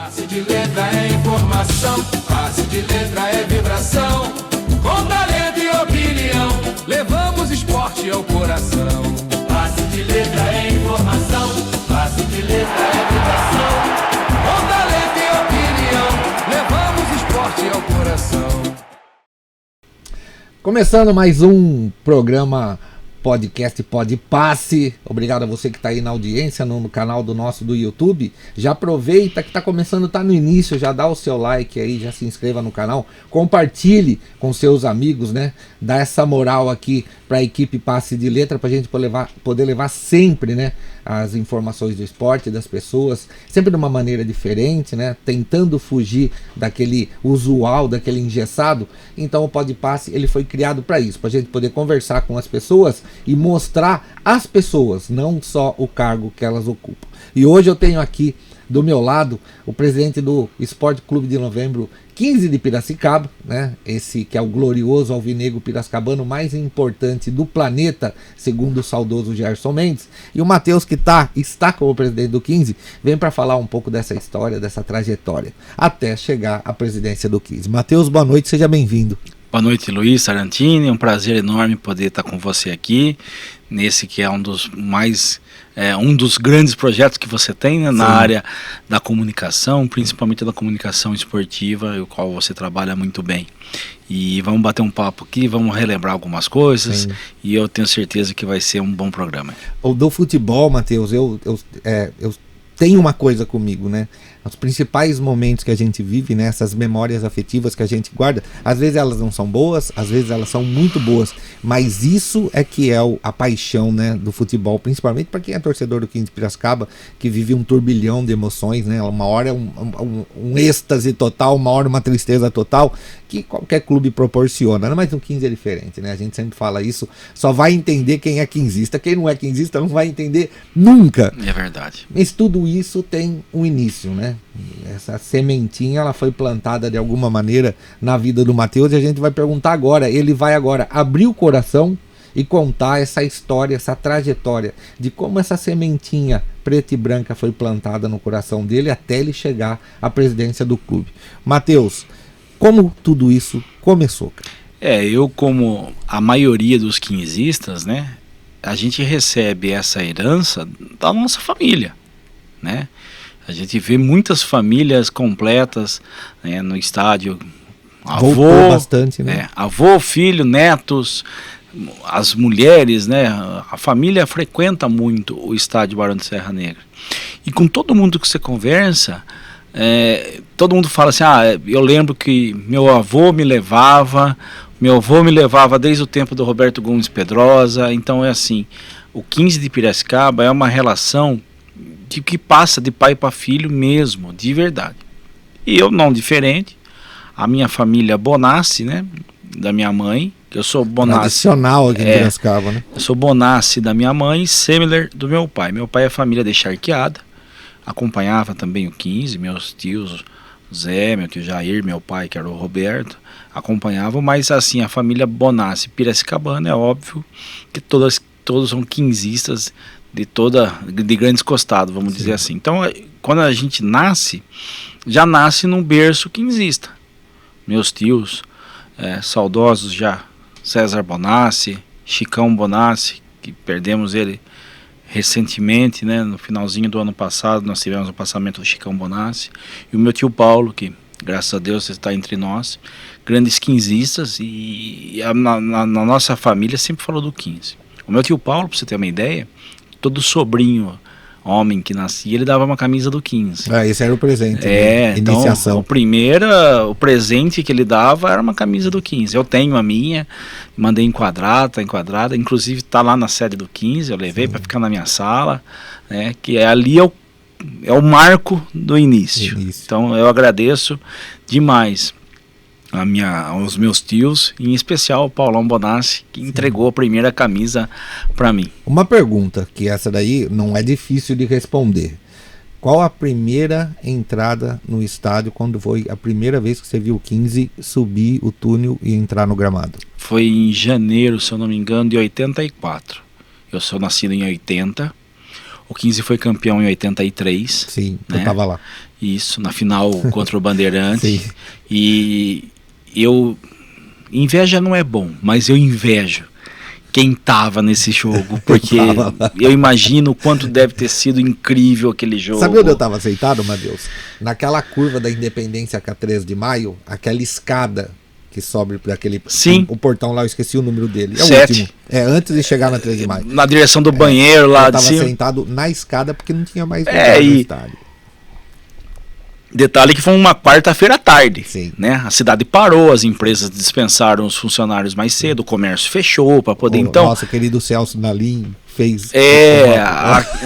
Passe de letra é informação, passe de letra é vibração. Com talento e opinião, levamos esporte ao coração. Passe de letra é informação, passe de letra é vibração. Com talento e opinião, levamos esporte ao coração. Começando mais um programa podcast Pode Passe. Obrigado a você que está aí na audiência no canal do nosso do YouTube. Já aproveita que está começando, está no início, já dá o seu like aí, já se inscreva no canal, compartilhe com seus amigos, né? Dá essa moral aqui para a equipe Passe de Letra, para a gente poder levar sempre, né, as informações do esporte, das pessoas, sempre de uma maneira diferente, né? Tentando fugir daquele usual, daquele engessado. Então o Pode Passe, ele foi criado para isso, para a gente poder conversar com as pessoas e mostrar as pessoas, não só o cargo que elas ocupam. E hoje eu tenho aqui do meu lado o presidente do Esporte Clube de Novembro 15 de Piracicaba, né? Esse que é o glorioso alvinegro piracicabano mais importante do planeta, segundo o saudoso Gerson Mendes. E o Matheus, que está como presidente do 15, vem para falar um pouco dessa história, dessa trajetória, até chegar à presidência do 15. Matheus, boa noite, seja bem-vindo. Boa noite, Luiz Sarantini, é um prazer enorme poder estar com você aqui, nesse que é um dos grandes projetos que você tem, né, na área da comunicação, principalmente da comunicação esportiva, o qual você trabalha muito bem. E vamos bater um papo aqui, vamos relembrar algumas coisas. Sim. E eu tenho certeza que vai ser um bom programa. O do futebol, Matheus, eu tenho uma coisa comigo, né? Os principais momentos que a gente vive, né? Essas memórias afetivas que a gente guarda, às vezes elas não são boas, às vezes elas são muito boas, mas isso é que é a paixão, né, do futebol, principalmente para quem é torcedor do 15 de Piracicaba, que vive um turbilhão de emoções, né? Uma hora um êxtase total, uma hora uma tristeza total, que qualquer clube proporciona, né? Mas o 15 é diferente, né? A gente sempre fala isso, só vai entender quem é quinzista, quem não é quinzista não vai entender nunca. É verdade. Mas tudo isso tem um início, né? Essa sementinha, ela foi plantada de alguma maneira na vida do Matheus, e a gente vai perguntar agora, ele vai agora abrir o coração e contar essa história, essa trajetória de como essa sementinha preta e branca foi plantada no coração dele até ele chegar à presidência do clube. Matheus, como tudo isso começou? Eu, como a maioria dos quinzistas, né, a gente recebe essa herança da nossa família, né? A gente vê muitas famílias completas, né, no estádio. Voltou bastante, né? Avô, filho, netos, as mulheres, né? A família frequenta muito o estádio Barão de Serra Negra. E com todo mundo que você conversa, todo mundo fala assim, eu lembro que meu avô me levava desde o tempo do Roberto Gomes Pedrosa. Então é assim, o 15 de Piracicaba é uma relação de que passa de pai para filho mesmo, de verdade. E eu não diferente, a minha família Bonassi, né, da minha mãe, que eu sou Bonassi. Tradicional aqui em Piracicaba, né? Eu sou Bonassi da minha mãe e Semler do meu pai. Meu pai é família de Charqueada, acompanhava também o 15, meus tios, Zé, meu tio Jair, meu pai, que era o Roberto, acompanhavam, mas assim, a família Bonassi Piracicabana, é óbvio que todos são quinzistas de grandes costados, vamos dizer assim. Então, quando a gente nasce, já nasce num berço quinzista. Meus tios, saudosos já, César Bonassi, Chicão Bonassi, que perdemos ele recentemente, né, no finalzinho do ano passado, nós tivemos o passamento do Chicão Bonassi, e o meu tio Paulo, que graças a Deus está entre nós, grandes quinzistas, e na nossa família sempre falou do 15. O meu tio Paulo, para você ter uma ideia, todo sobrinho homem que nascia, ele dava uma camisa do 15. Esse era o presente, né? Iniciação. Então, o presente que ele dava era uma camisa do 15. Eu tenho a minha, mandei enquadrar, tá enquadrada, inclusive tá lá na sede do 15, eu levei para ficar na minha sala, né? Que ali é o marco do início. Então eu agradeço demais aos meus tios, em especial o Paulão Bonassi, que entregou a primeira camisa para mim. Uma pergunta, que essa daí não é difícil de responder. Qual a primeira entrada no estádio, quando foi a primeira vez que você viu o 15 subir o túnel e entrar no gramado? Foi em janeiro, se eu não me engano, de 84. Eu sou nascido em 80. O 15 foi campeão em 83. Sim, né? Eu estava lá. Isso, na final contra o Bandeirantes. Sim. E eu... Inveja não é bom, mas eu invejo quem tava nesse jogo, porque eu imagino o quanto deve ter sido incrível aquele jogo. Sabe onde eu tava sentado, Matheus? Naquela curva da Independência com a 13 de maio, aquela escada que sobe para aquele... Sim. O portão lá, eu esqueci o número dele. É 7. o último. É, antes de chegar na 13 de maio. Na direção do banheiro lá eu de tava cima. sentado na escada porque não tinha mais lugar no estádio. Detalhe que foi uma quarta-feira à tarde. Sim. Né? A cidade parou, as empresas dispensaram os funcionários mais cedo, o comércio fechou para poder Nosso querido Celso Nalim fez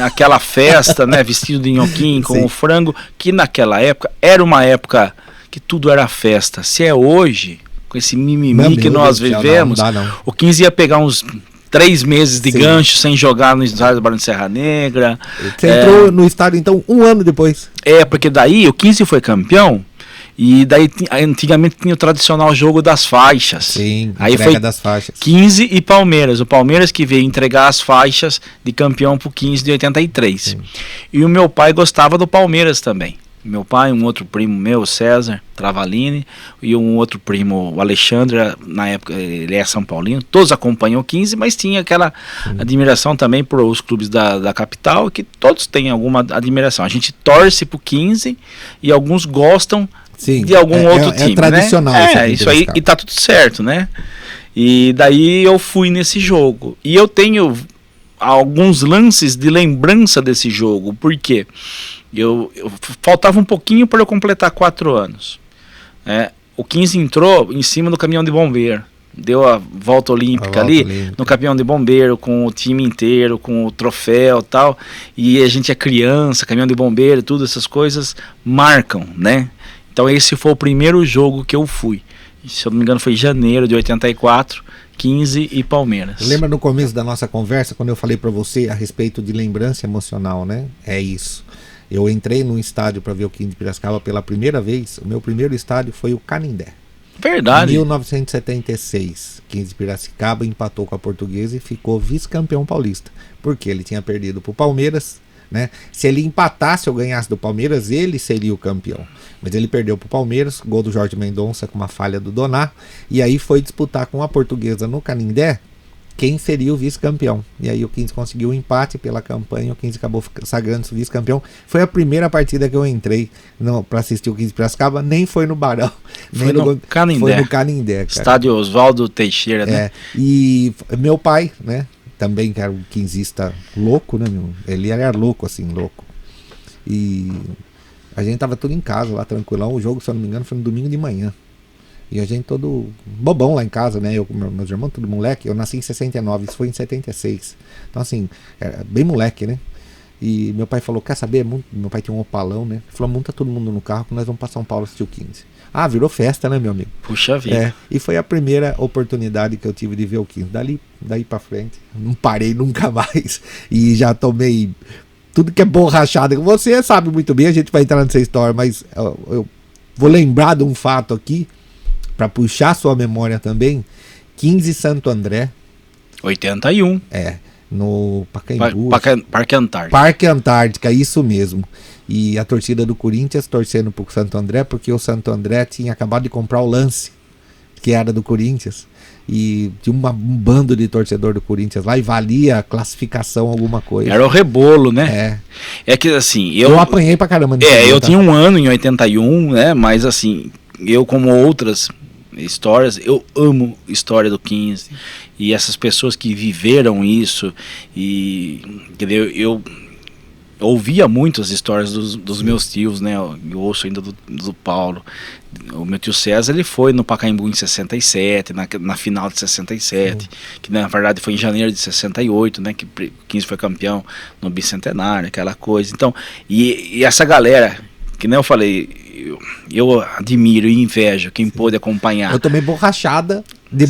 aquela festa, né, vestido de nhoquim com Sim. o frango, que naquela época era uma época que tudo era festa. Se é hoje, com esse mimimi que nós vivemos, não dá, não. o 15 ia pegar uns 3 meses de Sim. gancho sem jogar no estádio do Barão de Serra Negra. Você entrou no estádio então 1 ano depois. Porque daí o 15 foi campeão. E daí antigamente tinha o tradicional jogo das faixas. Sim, aí entrega foi das faixas. 15 e Palmeiras. O Palmeiras que veio entregar as faixas de campeão pro 15 de 83. Sim. E o meu pai gostava do Palmeiras também. Meu pai, um outro primo meu, César Travalini, e um outro primo, o Alexandre, na época ele é São Paulino, todos acompanham o 15, mas tinha aquela admiração também por os clubes da capital, que todos têm alguma admiração. A gente torce pro 15 e alguns gostam Sim, de algum outro time, tradicional, né? Isso aí, e tá tudo certo, né? E daí eu fui nesse jogo. E eu tenho alguns lances de lembrança desse jogo. Por quê? Eu faltava um pouquinho para eu completar 4 anos. O 15 entrou em cima do caminhão de bombeiro. Deu a volta olímpica no caminhão de bombeiro, com o time inteiro, com o troféu e tal. E a gente é criança, caminhão de bombeiro, tudo essas coisas marcam, né? Então esse foi o primeiro jogo que eu fui. Se eu não me engano foi em janeiro de 84, 15 e Palmeiras. Lembra no começo da nossa conversa, quando eu falei para você a respeito de lembrança emocional, né? É isso. Eu entrei num estádio para ver o 15 de Piracicaba pela primeira vez. O meu primeiro estádio foi o Canindé. Verdade. Em 1976, 15 de Piracicaba empatou com a Portuguesa e ficou vice-campeão paulista. Porque ele tinha perdido para o Palmeiras, né? Se ele empatasse ou ganhasse do Palmeiras, ele seria o campeão. Mas ele perdeu para o Palmeiras, gol do Jorge Mendonça com uma falha do Doná. E aí foi disputar com a Portuguesa no Canindé quem seria o vice-campeão. E aí o 15 conseguiu o empate pela campanha, o 15 acabou sagrando-se vice-campeão. Foi a primeira partida que eu entrei para assistir o 15 de Piracicaba, nem foi no Barão. Foi no Canindé. Foi no Canindé, cara. Estádio Oswaldo Teixeira, né? E meu pai, né, também que era um quinzista louco, né, meu? Ele era louco, assim, louco. E a gente tava tudo em casa lá, tranquilão. O jogo, se eu não me engano, foi no domingo de manhã. E a gente todo bobão lá em casa, né? Eu com meus irmãos, tudo moleque. Eu nasci em 69, isso foi em 76. Então, assim, era bem moleque, né? E meu pai falou, quer saber? Meu pai tinha um Opalão, né? Ele falou, monta todo mundo no carro que nós vamos pra São Paulo assistir o 15. Ah, virou festa, né, meu amigo? Puxa vida. E foi a primeira oportunidade que eu tive de ver o 15. Daí pra frente, não parei nunca mais. E já tomei tudo que é borrachada. Você sabe muito bem, a gente vai entrar nessa história, mas eu vou lembrar de um fato aqui, para puxar sua memória também. 15 Santo André. 81. No Pacaembu. Parque Antártica. Parque Antártica, isso mesmo. E a torcida do Corinthians torcendo pro Santo André, porque o Santo André tinha acabado de comprar o Lance, que era do Corinthians. E tinha um bando de torcedor do Corinthians lá e valia a classificação alguma coisa. Era o rebolo, né? É que assim... Eu apanhei pra caramba. Eu tinha 1 ano em 81, né? Mas assim, eu como outras histórias, eu amo história do 15 e essas pessoas que viveram isso, e eu ouvia muito as histórias dos meus tios, né? Eu ouço ainda do Paulo. O meu tio César, ele foi no Pacaembu em 67, na final de 67, que na verdade foi em janeiro de 68, né? Que 15 foi campeão no bicentenário, aquela coisa. Então, e essa galera, que nem eu falei, eu admiro e invejo quem pôde acompanhar. Eu tomei borrachada de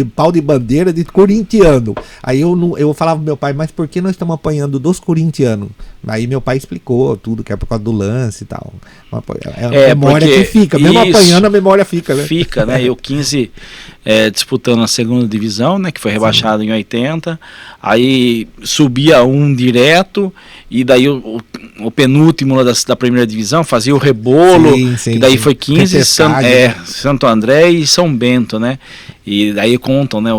pau de bandeira de corintiano. Aí eu falava pro meu pai, mas por que nós estamos apanhando dos corintianos? Aí meu pai explicou tudo, que é por causa do lance e tal. É a memória porque que fica, mesmo apanhando a memória fica, né? Fica, né? E o 15 disputando a segunda divisão, né? Que foi rebaixado em 80. Aí subia um direto, e daí o penúltimo da primeira divisão fazia o rebolo, e daí foi 15, Santo André e São Bento, né? E daí contam, né,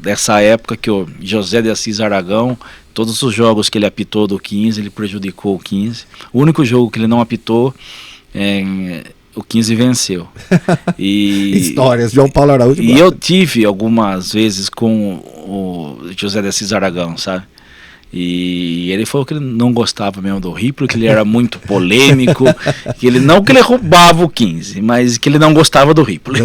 dessa época que o José de Assis Aragão, todos os jogos que ele apitou do 15, ele prejudicou o 15. O único jogo que ele não apitou, o 15 venceu. Histórias, João Paulo Araújo. E eu tive algumas vezes com o José de Assis Aragão, sabe? E ele falou que ele não gostava mesmo do Rippler, que ele era muito polêmico, que ele roubava o 15, mas que ele não gostava do Rippler.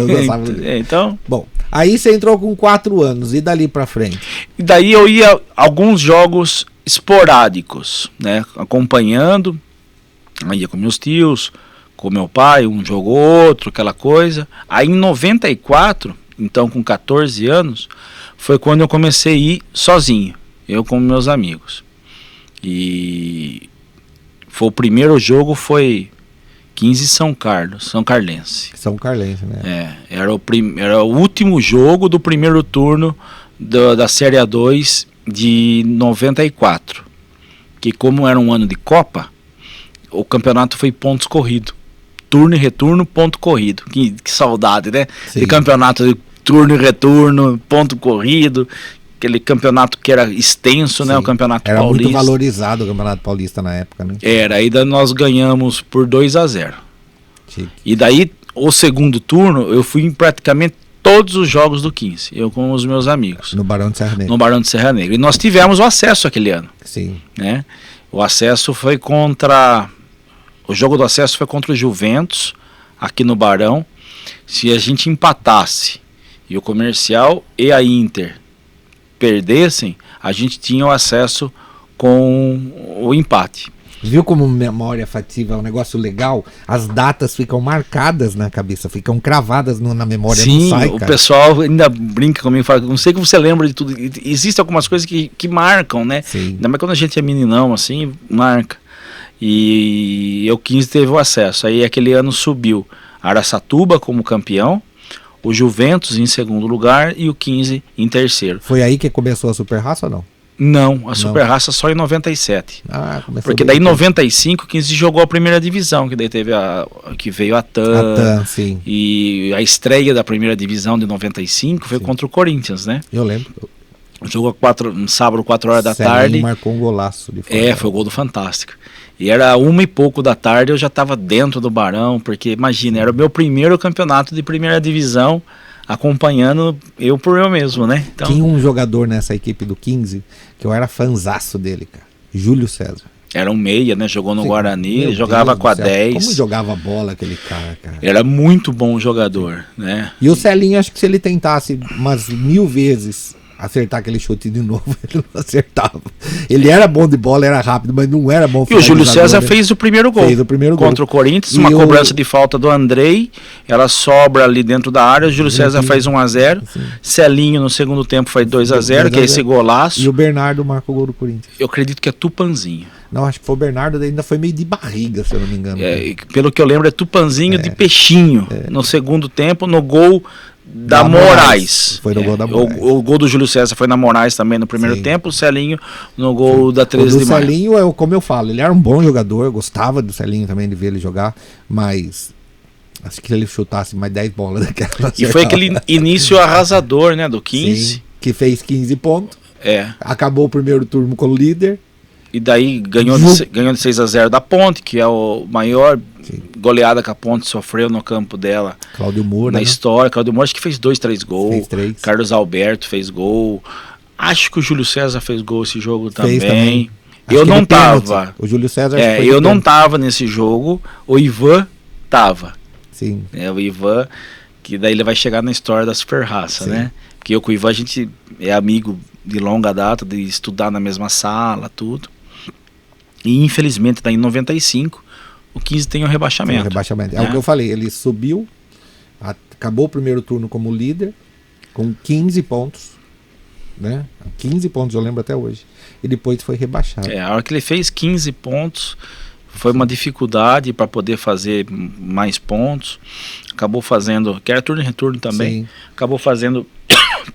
Então, bom, aí você entrou com 4 anos, e dali pra frente? E daí eu ia a alguns jogos esporádicos, né, acompanhando, aí ia com meus tios, com meu pai, um jogo ou outro, aquela coisa. Aí em 94, então com 14 anos, foi quando eu comecei a ir sozinho. Eu com meus amigos. E o primeiro jogo foi 15 São Carlos, São Carlense. São Carlense, né? Era o último jogo do primeiro turno da Série A2 de 94. Que como era um ano de Copa, o campeonato foi pontos corridos. Turno e retorno, ponto corrido. Que saudade, né? Sim. De campeonato de turno e retorno, ponto corrido. Aquele campeonato que era extenso, né? O campeonato era paulista. Muito valorizado o campeonato paulista na época, né? Aí nós ganhamos por 2-0. Chique. E daí, o segundo turno, eu fui em praticamente todos os jogos do 15, eu com os meus amigos. No Barão de Serra Negra. No Barão de Serra Negra. E nós tivemos o acesso aquele ano. Sim. Né? O acesso foi contra... O jogo do acesso foi contra o Juventus, aqui no Barão. Se a gente empatasse e o Comercial e a Inter perdessem, a gente tinha o acesso com o empate. Viu como memória afetiva é um negócio legal? As datas ficam marcadas na cabeça, ficam cravadas na memória. Sim, não sai, o cara. pessoal ainda brinca comigo, fala, não sei que você lembra de tudo. Existem algumas coisas que marcam, né? Sim. Ainda mais quando a gente é meninão, assim, marca. E o 15 teve o acesso. Aí aquele ano subiu Araçatuba como campeão, o Juventus em segundo lugar e o 15 em terceiro. Foi aí que começou a Super Raça ou não? Não, a Super Raça só em 97. Começou porque daí em 95 o 15 jogou a primeira divisão, que daí teve que veio a TAM, sim. E a estreia da primeira divisão de 95 foi contra o Corinthians, né? Eu lembro. Jogou um sábado, 4 horas da tarde. Marcou um golaço de fora. Foi o gol do Fantástico. E era 1 e pouco da tarde, eu já estava dentro do Barão, porque imagina, era o meu primeiro campeonato de primeira divisão, acompanhando eu por eu mesmo, né? Então, tinha um jogador nessa equipe do 15 que eu era fanzaço dele, cara. Júlio César. Era um meia, né? Jogou no Guarani, jogava com a 10. Como jogava bola aquele cara? Era muito bom jogador, né? E o Celinho, acho que se ele tentasse umas 1000 vezes acertar aquele chute de novo, ele não acertava. Ele era bom de bola, era rápido, mas não era bom. E o Júlio César fez o primeiro gol. Contra o Corinthians, uma cobrança de falta do Andrei, ela sobra ali dentro da área, o Júlio César faz 1-0, Celinho no segundo tempo faz 2-0, que é esse golaço. E o Bernardo marca o gol do Corinthians. Eu acredito que é Tupanzinho. Não, acho que foi o Bernardo, ainda foi meio de barriga, se eu não me engano. Pelo que eu lembro, é Tupanzinho de peixinho. No segundo tempo, no gol da Moraes. Foi no gol da Moraes. O gol do Júlio César foi na Moraes também no primeiro tempo, o Celinho no gol da 13 de maio. O Celinho, como eu falo, ele era um bom jogador, eu gostava do Celinho também, de ver ele jogar, mas acho que se ele chutasse mais 10 bolas daquela... E foi aquele início arrasador, né, do 15. Sim, que fez 15 pontos. Acabou o primeiro turno como líder. E daí ganhou de 6-0 da Ponte, que é o maior goleada que a Ponte sofreu no campo dela. Cláudio Moura. Na história. Cláudio Moura acho que fez 2-3 gols. Fez 3. Carlos Alberto fez gol. Acho que o Júlio César fez gol esse jogo também. Eu não tava. O Júlio César eu não tava nesse jogo. O Ivan tava. Sim. O Ivan, que daí ele vai chegar na história da Super Raça, né? Porque eu com o Ivan a gente é amigo de longa data, de estudar na mesma sala, tudo. E infelizmente, daí em 95, o 15 tem o rebaixamento. É o que eu falei, ele subiu, acabou o primeiro turno como líder, com 15 pontos. né? 15 pontos, eu lembro até hoje. E depois foi rebaixado. A hora que ele fez 15 pontos, foi uma dificuldade para poder fazer mais pontos. Acabou fazendo, que era turno e retorno também, Sim. acabou fazendo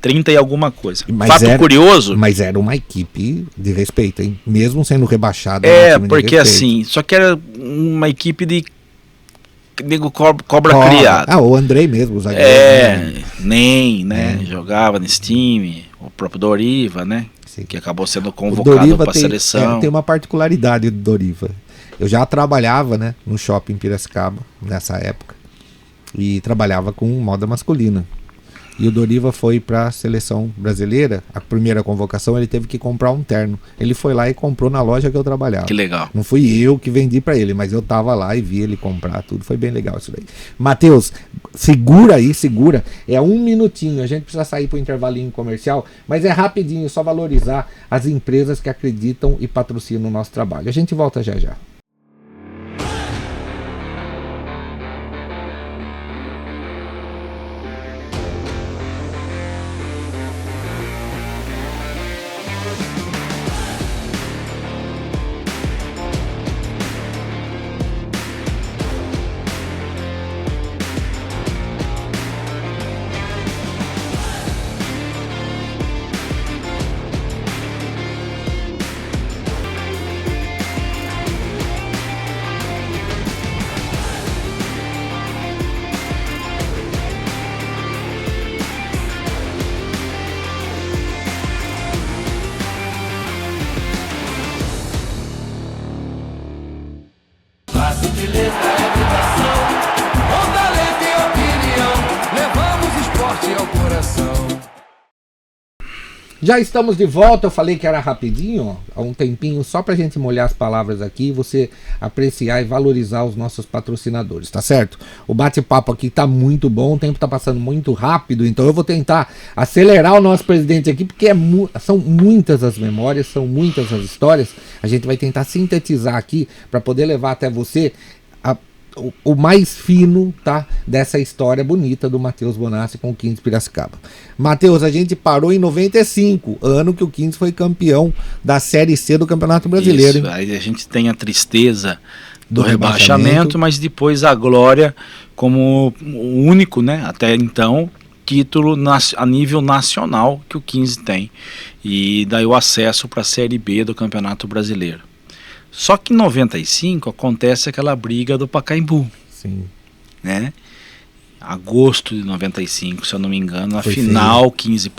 30 e alguma coisa. Mas Fato curioso. Mas era uma equipe de respeito, hein? Mesmo sendo rebaixado. Porque assim, só que era uma equipe de nego cobra criada. O Andrei mesmo, o zagueiro. né? Jogava nesse time, o próprio Doriva, né? Sim. Que acabou sendo convocado para a seleção. Tem uma particularidade do Doriva. Eu já trabalhava, né, no shopping Piracicaba, nessa época, e trabalhava com moda masculina. E o Doriva foi para a seleção brasileira, a primeira convocação, ele teve que comprar um terno. Ele foi lá e comprou na loja que eu trabalhava. Que legal. Não fui eu que vendi para ele, mas eu tava lá e vi ele comprar tudo. Foi bem legal isso daí. Matheus, segura aí, segura. É 1 minutinho, a gente precisa sair para o intervalinho comercial, mas é rapidinho, só valorizar as empresas que acreditam e patrocinam o nosso trabalho. A gente volta já já. Passe de letra é vibração, com talento e opinião, levamos esporte ao coração. Já estamos de volta, eu falei que era rapidinho, ó, há um tempinho, só pra gente molhar as palavras aqui e você apreciar e valorizar os nossos patrocinadores, tá certo? O bate-papo aqui tá muito bom, o tempo tá passando muito rápido, então eu vou tentar acelerar o nosso presidente aqui, porque são muitas as memórias, são muitas as histórias, a gente vai tentar sintetizar aqui para poder levar até você o mais fino, tá, dessa história bonita do Matheus Bonassi com o 15 Piracicaba. Matheus, a gente parou em 95, ano que o 15 foi campeão da Série C do Campeonato Brasileiro. Isso, aí a gente tem a tristeza do rebaixamento, mas depois a glória como o único, né, até então, título a nível nacional que o 15 tem. E daí o acesso para a Série B do Campeonato Brasileiro. Só que em 95 acontece aquela briga do Pacaembu. Sim. Né? Agosto de 95, se eu não me engano, a Foi final 15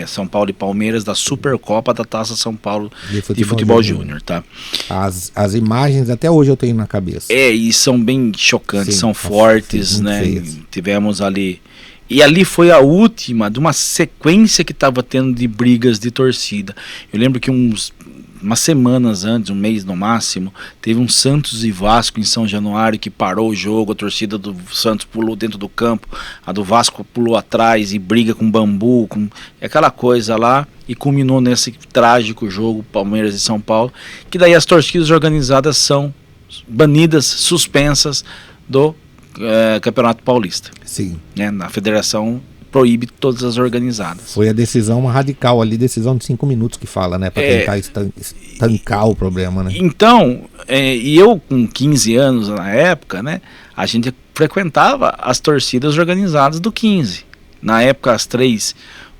São Paulo e Palmeiras da Supercopa da Taça São Paulo de Futebol Júnior, tá? As imagens até hoje eu tenho na cabeça. E são bem chocantes, Sim, são fortes, né? Feias. Tivemos ali. E ali foi a última de uma sequência que estava tendo de brigas de torcida. Eu lembro que umas semanas antes, um mês no máximo, teve um Santos e Vasco em São Januário que parou o jogo, a torcida do Santos pulou dentro do campo, a do Vasco pulou atrás e briga com bambu, aquela coisa lá, e culminou nesse trágico jogo Palmeiras e São Paulo, que daí as torcidas organizadas são banidas, suspensas do Campeonato Paulista. Sim. Né? Na federação proíbe todas as organizadas. Foi a decisão radical ali, decisão de 5 minutos que fala, né? Para tentar estancar o problema, né? Então, e eu com 15 anos na época, né? A gente frequentava as torcidas organizadas do 15. Na época, as 3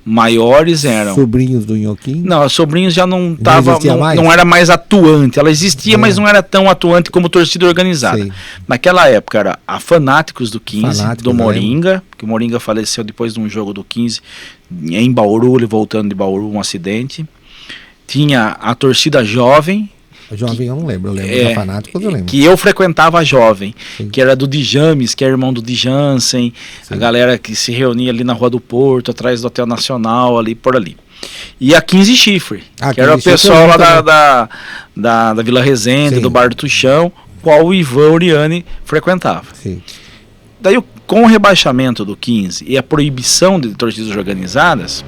maiores eram... Sobrinhos do Inhoquim? Não, os sobrinhos já não era mais atuante. Ela existia, mas não era tão atuante como torcida organizada. Sei. Naquela época era a Fanáticos do 15, do Moringa, que o Moringa faleceu depois de um jogo do 15 em Bauru, ele voltando de Bauru, um acidente. Tinha a torcida Jovem. Jovem eu não lembro, eu lembro da Fanáticos, eu lembro. Que eu frequentava a Jovem, Sim. que era do Djames, que é irmão do Djansen, a galera que se reunia ali na Rua do Porto, atrás do Hotel Nacional, ali por ali. E a 15 Chifre, que era o pessoal lá da Vila Resende, Sim. do Bar do Tuchão, qual o Ivan Oriani frequentava. Sim. Daí, com o rebaixamento do 15 e a proibição de torcidas organizadas,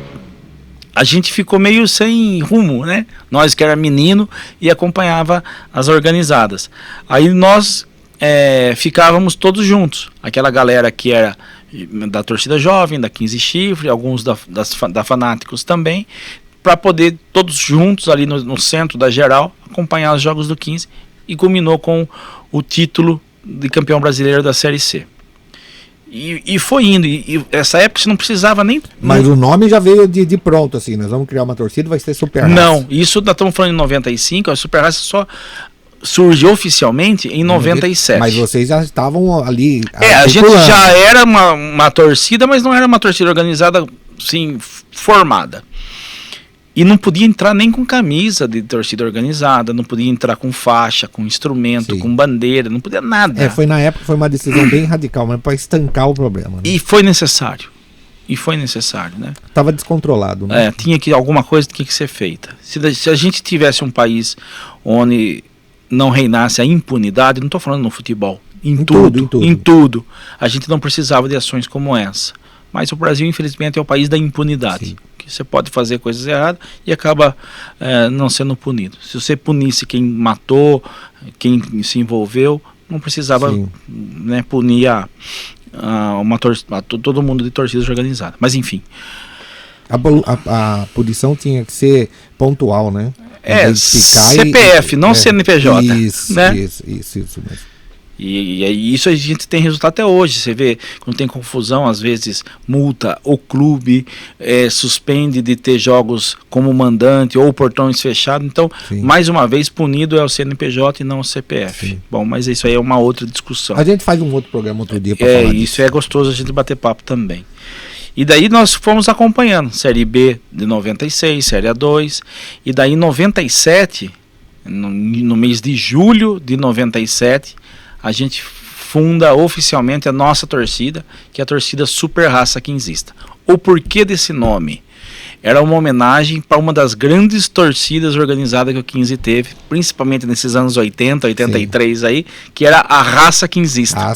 a gente ficou meio sem rumo, né? Nós que era menino e acompanhava as organizadas. Aí nós ficávamos todos juntos. Aquela galera que era da torcida Jovem, da 15 Chifre, alguns da Fanáticos também. para poder todos juntos ali no centro da geral acompanhar os jogos do 15, e culminou com o título de campeão brasileiro da Série C. E foi indo, e essa época você não precisava nem... Mas o nome já veio de pronto, assim, nós vamos criar uma torcida, vai ser Super Raça. Não, isso nós estamos falando em 95, a Super Raça só surgiu oficialmente em 97. Mas vocês já estavam ali... A gente já era uma torcida, mas não era uma torcida organizada, assim, formada. E não podia entrar nem com camisa de torcida organizada, não podia entrar com faixa, com instrumento, Sim. com bandeira, não podia nada. Foi na época, foi uma decisão bem radical, mas para estancar o problema. Né? E foi necessário. Né? Tava descontrolado, né? Tinha que, alguma coisa tinha que ser feita. Se a gente tivesse um país onde não reinasse a impunidade, não estou falando no futebol, em tudo, a gente não precisava de ações como essa. Mas o Brasil, infelizmente, é o país da impunidade. Sim. Que você pode fazer coisas erradas e acaba não sendo punido. Se você punisse quem matou, quem se envolveu, não precisava, né, punir todo mundo de torcidas organizadas. Mas enfim. A punição tinha que ser pontual, né? CPF, não CNPJ. Isso, né? isso mesmo. E isso a gente tem resultado até hoje. Você vê, quando tem confusão, às vezes multa o clube, suspende de ter jogos como mandante ou portões fechados. Então, mais uma vez, punido é o CNPJ e não o CPF. Sim. Bom, mas isso aí é uma outra discussão. A gente faz um outro programa outro dia para falar disso. Isso é gostoso a gente bater papo também. E daí nós fomos acompanhando Série B de 96, Série A2, e daí em 97, no mês de julho de 97, a gente funda oficialmente a nossa torcida, que é a torcida Super Raça Quinzista. O porquê desse nome? Era uma homenagem para uma das grandes torcidas organizadas que o 15 teve, principalmente nesses anos 80, 83 aí, que era a Raça Quinzista.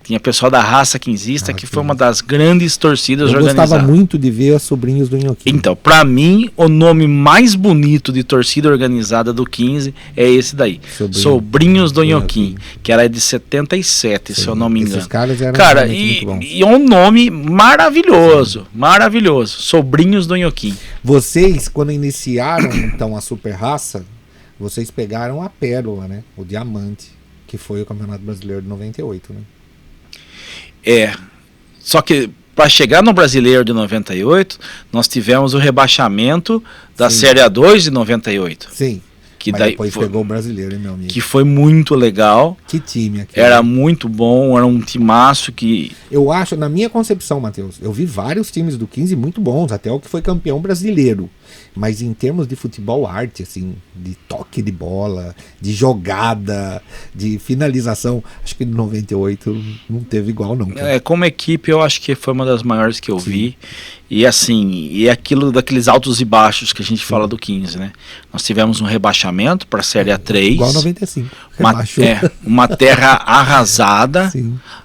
Tinha pessoal da Raça Quinzista, que foi uma das grandes torcidas organizadas. Eu gostava muito de ver os Sobrinhos do Inhoquim. Então, para mim, o nome mais bonito de torcida organizada do 15 é esse daí. Sobrinhos do Inhoquim, que era de 77, se eu não me engano. Esses caras eram muito bons. E é um nome maravilhoso, maravilhoso. Sobrinhos do Inhoquim. Vocês, quando iniciaram, então, a Super Raça, vocês pegaram a pérola, né? O diamante, que foi o Campeonato Brasileiro de 98, né? Só que para chegar no Brasileiro de 98, nós tivemos o rebaixamento da Série A2 de 98. Sim. Que mas daí depois pegou o Brasileiro, hein, meu amigo? Que foi muito legal. Que time aqui. Era muito bom, era um timaço que... Eu acho, na minha concepção, Matheus, eu vi vários times do 15 muito bons, até o que foi campeão brasileiro. Mas em termos de futebol arte, assim, de toque de bola, de jogada, de finalização, acho que em 98 não teve igual, não. Como equipe, eu acho que foi uma das maiores que eu vi. E assim, e aquilo daqueles altos e baixos que a gente fala do 15, né? Nós tivemos um rebaixamento para a Série A3. Igual 95. Uma terra arrasada,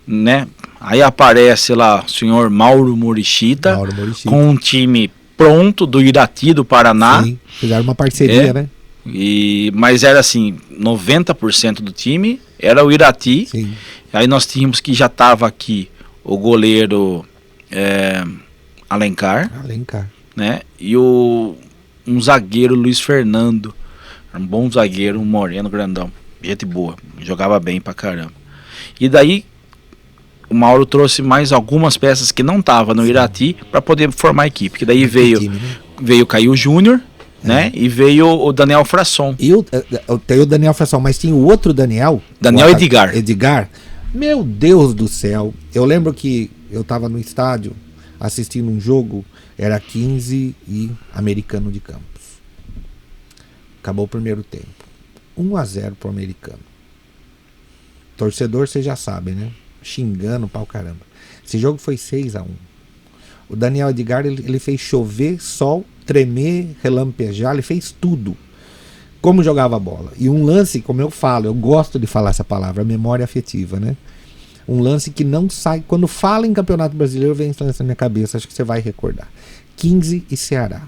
né? Aí aparece lá o senhor Mauro Morichita, com um time pronto do Irati, do Paraná. Sim, fizeram uma parceria, né? Mas era assim, 90% do time era o Irati. Sim. Aí nós tínhamos que já estava aqui o goleiro Alencar, né? E um zagueiro, Luiz Fernando, um bom zagueiro, um moreno grandão, gente boa, jogava bem pra caramba. E daí o Mauro trouxe mais algumas peças que não estavam no Irati para poder formar a equipe. Que daí veio o Caio Júnior, né? E veio o Daniel Frasson. E tem o Daniel Frasson, mas tinha o outro Daniel Edgar. Meu Deus do céu. Eu lembro que eu estava no estádio assistindo um jogo, era 15 e Americano de Campos. Acabou o primeiro tempo. 1-0 pro Americano. Torcedor, você já sabe, né? Xingando pau caramba. Esse jogo foi 6-1. O Daniel Edgar, ele fez chover, sol, tremer, relampejar, ele fez tudo. Como jogava bola. E um lance, como eu falo, eu gosto de falar essa palavra, memória afetiva, né? Um lance que não sai. Quando fala em Campeonato Brasileiro, vem esse lance na minha cabeça, acho que você vai recordar. 15 e Ceará.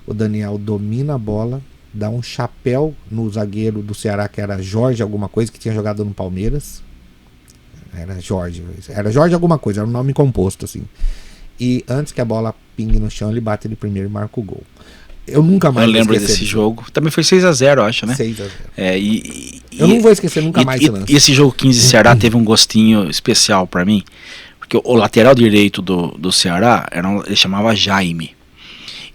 O Daniel domina a bola, dá um chapéu no zagueiro do Ceará, que era Jorge alguma coisa, que tinha jogado no Palmeiras. Era Jorge alguma coisa, era um nome composto assim. E antes que a bola pingue no chão, ele bate de primeiro e marca o gol. Eu nunca mais Eu lembro desse jogo. Também foi 6-0, acho, né? 6-0. Eu não vou esquecer nunca mais esse lance. E esse jogo 15 Ceará teve um gostinho especial pra mim, porque o lateral direito do Ceará, ele chamava Jaime.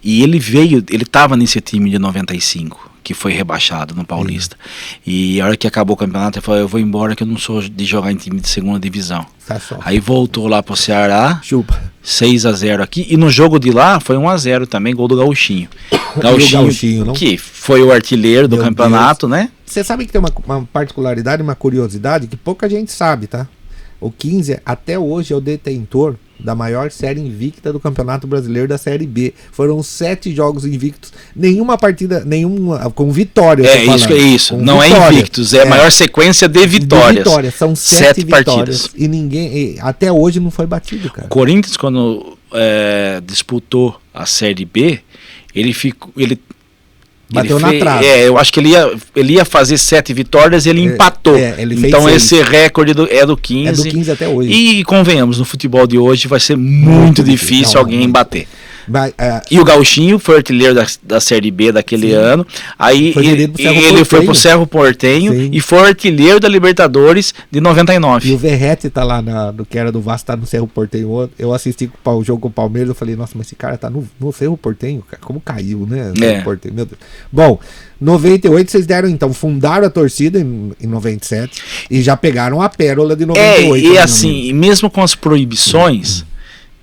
E ele tava nesse time de 95, que foi rebaixado no Paulista. E a hora que acabou o campeonato, ele falou, eu vou embora que eu não sou de jogar em time de segunda divisão. Tá só. Aí voltou lá pro Ceará, Chupa. 6-0 aqui, e no jogo de lá foi 1-0 também, gol do Gauchinho. Gauchinho, não? Que foi o artilheiro do campeonato, né? Você sabe que tem uma particularidade, uma curiosidade que pouca gente sabe, tá? O 15 até hoje é o detentor da maior série invicta do Campeonato Brasileiro da Série B. Foram 7 jogos invictos, nenhuma partida, com vitória. Isso. Não vitória. É invictos, é a maior sequência de vitórias. São 7 partidas. E ninguém, até hoje não foi batido, cara. O Corinthians, quando disputou a Série B, ele bateu na trave. Eu acho que ele ia fazer 7 vitórias e ele empatou. Então esse recorde é do 15. É do 15 até hoje. E convenhamos, no futebol de hoje vai ser muito difícil alguém bater. E o Gauchinho foi artilheiro da Série B daquele ano. Aí ele foi pro Cerro Porteño e foi artilheiro da Libertadores de 99. E o Verrete tá lá no que era do Vasco, tá no Cerro Porteño. Eu assisti o jogo com o Palmeiras, eu falei, nossa, mas esse cara tá no Cerro Porteño, cara. Como caiu, né? Cerro Porteño, meu Deus. Bom, 98 vocês deram, então, fundaram a torcida em 97 e já pegaram a pérola de 98. E assim, mesmo com as proibições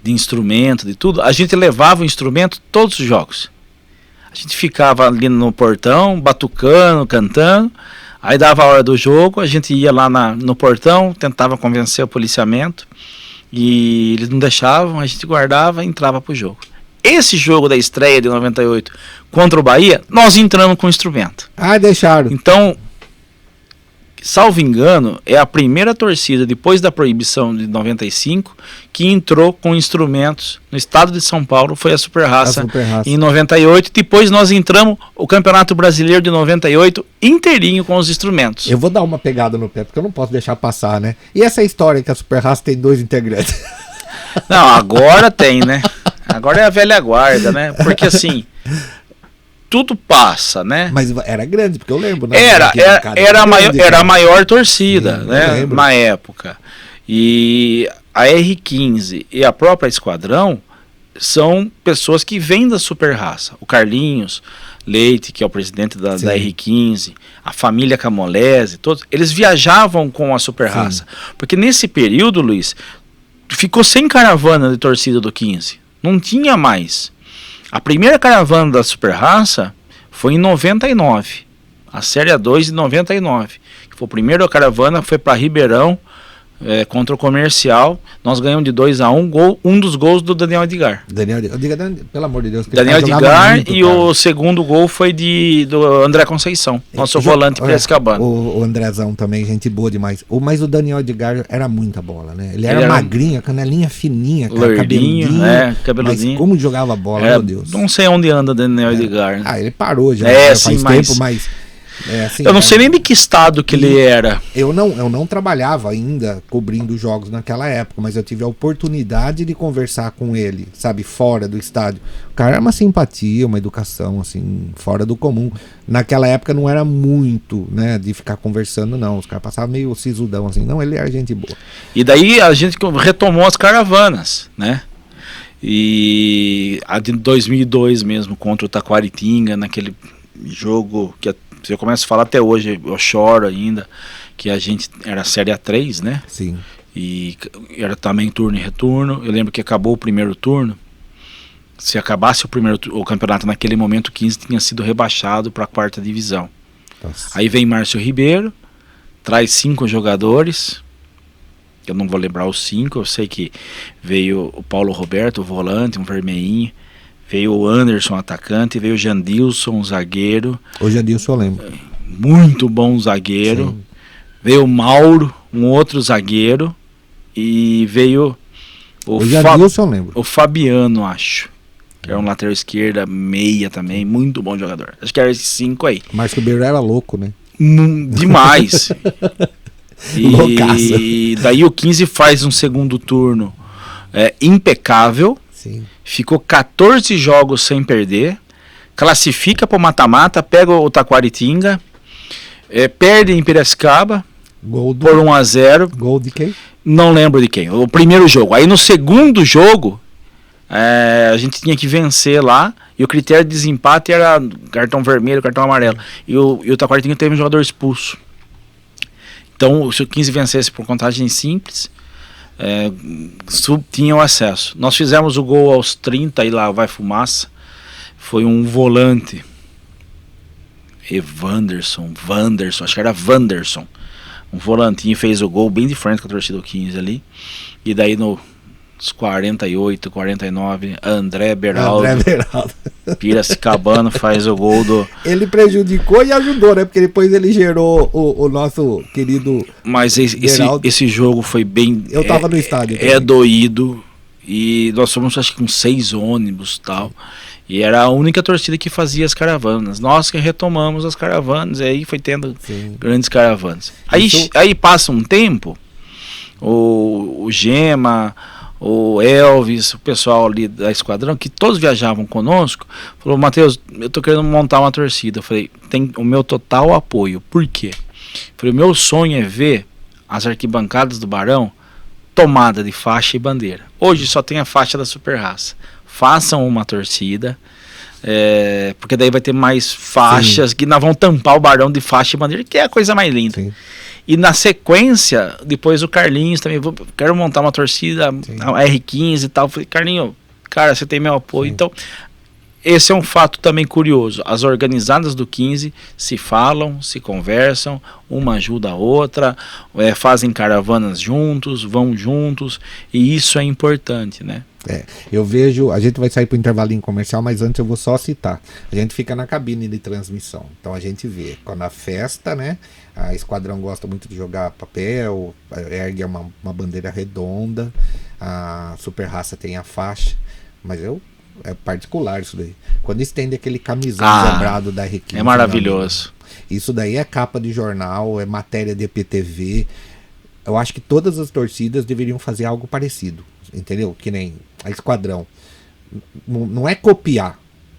de instrumento, de tudo, a gente levava o instrumento todos os jogos. A gente ficava ali no portão, batucando, cantando, aí dava a hora do jogo, a gente ia lá no portão, tentava convencer o policiamento, e eles não deixavam, a gente guardava e entrava pro jogo. Esse jogo da estreia de 98 contra o Bahia, nós entramos com o instrumento. Deixaram. Então, salvo engano, é a primeira torcida, depois da proibição de 95, que entrou com instrumentos no estado de São Paulo, foi a Superraça em 98. Depois nós entramos o Campeonato Brasileiro de 98 inteirinho com os instrumentos. Eu vou dar uma pegada no pé, porque eu não posso deixar passar, né? E essa história que a Superraça tem 2 integrantes? Não, agora tem, né? Agora é a velha guarda, né? Porque assim, tudo passa, né? Mas era grande, porque eu lembro, né? Era a maior torcida, né? Na época. E a R15 e a própria Esquadrão são pessoas que vêm da Superraça. O Carlinhos Leite, que é o presidente da R15, a família Camolese, todos, eles viajavam com a Superraça. Porque nesse período, Luiz, ficou sem caravana de torcida do 15. Não tinha mais. A primeira caravana da Superraça foi em 99. A Série A2 de 99. Que foi a primeira caravana, foi para Ribeirão, contra o Comercial. Nós ganhamos de 2-1, um dos gols do Daniel Edgar. Pelo amor de Deus. Daniel Edgar muito, e cara. O segundo gol foi do André Conceição, nosso volante Piracicabana. O Andrezão também, gente boa demais. Mas o Daniel Edgar era muita bola, né? Ele era magrinho, canelinha fininha, cabelinho. Cabeludinho. Mas como jogava bola, meu Deus. Não sei onde anda o Daniel Edgar. Né? Ele parou já faz tempo, mas... eu não sei nem de que estado que ele era. Eu não trabalhava ainda cobrindo jogos naquela época, mas eu tive a oportunidade de conversar com ele, sabe, fora do estádio. O cara era uma simpatia, uma educação, assim, fora do comum. Naquela época não era muito, né, de ficar conversando, não. Os caras passavam meio sisudão, assim. Não, ele era gente boa. E daí a gente retomou as caravanas, né? E a de 2002 mesmo, contra o Taquaritinga, naquele jogo que eu começo a falar até hoje, eu choro ainda, que a gente era Série A3, né? Sim. E era também turno e retorno. Eu lembro que acabou o primeiro turno. Se acabasse o campeonato naquele momento, o 15 tinha sido rebaixado para a 4ª divisão. Nossa. Aí vem Márcio Ribeiro, traz 5 jogadores. Eu não vou lembrar os 5, eu sei que veio o Paulo Roberto, o volante, um vermelhinho. Veio o Anderson, atacante, veio o Jandilson, um zagueiro. O Jandilson eu lembro. Muito bom zagueiro. Sim. Veio o Mauro, um outro zagueiro. E veio o Jandilson eu lembro. O Fabiano, acho. Que era um lateral esquerda, meia também. Muito bom jogador. Acho que era esses 5 aí. Mas o Ribeiro era louco, né? Demais. E daí o 15 faz um segundo turno impecável. Sim. Ficou 14 jogos sem perder, classifica para o mata-mata, pega o Taquaritinga, perde em Piracicaba por 1-0. Gol de quem? Não lembro de quem. O primeiro jogo. Aí no segundo jogo, a gente tinha que vencer lá. E o critério de desempate era cartão vermelho, cartão amarelo. E o Taquaritinga teve um jogador expulso. Então, se o 15 vencesse por contagem simples, tinha o acesso. Nós fizemos o gol aos 30 e lá vai fumaça. Foi um volante. Wanderson, acho que era Wanderson. Um volantinho fez o gol bem de frente com a torcida do 15 ali. E daí nos 48, 49, André Beraldo. Piracicabano faz o gol do... Ele prejudicou e ajudou, né? Porque depois ele gerou o nosso querido... Mas esse jogo foi bem... Eu tava no estádio. Doído. E nós fomos, acho que com 6 ônibus e tal. E era a única torcida que fazia as caravanas. Nós que retomamos as caravanas. E aí foi tendo grandes caravanas. Aí passa um tempo, o Gema, o Elvis, o pessoal ali da esquadrão, que todos viajavam conosco, falou: Matheus, eu tô querendo montar uma torcida. Eu falei: tem o meu total apoio. Por quê? Eu falei: o meu sonho é ver as arquibancadas do Barão tomada de faixa e bandeira. Hoje só tem a faixa da Super Raça. Façam uma torcida, porque daí vai ter mais faixas, que nós vamos tampar o Barão de faixa e bandeira, que é a coisa mais linda. Sim. E na sequência, depois o Carlinhos também, quero montar uma torcida, a R15 e tal. Falei: Carlinhos, cara, você tem meu apoio. Sim. Então, esse é um fato também curioso. As organizadas do 15 se falam, se conversam, uma ajuda a outra, fazem caravanas juntos, vão juntos, e isso é importante, né? Eu vejo, a gente vai sair para o intervalinho comercial, mas antes eu vou só citar. A gente fica na cabine de transmissão, então a gente vê quando a festa, né? A Esquadrão gosta muito de jogar papel, ergue uma bandeira redonda, a Super Raça tem a faixa, mas é particular isso daí. Quando estende aquele camisão zebrado da R15, é maravilhoso. Isso daí é capa de jornal, é matéria de EPTV. Eu acho que todas as torcidas deveriam fazer algo parecido, entendeu? Que nem a Esquadrão. Não é copiar,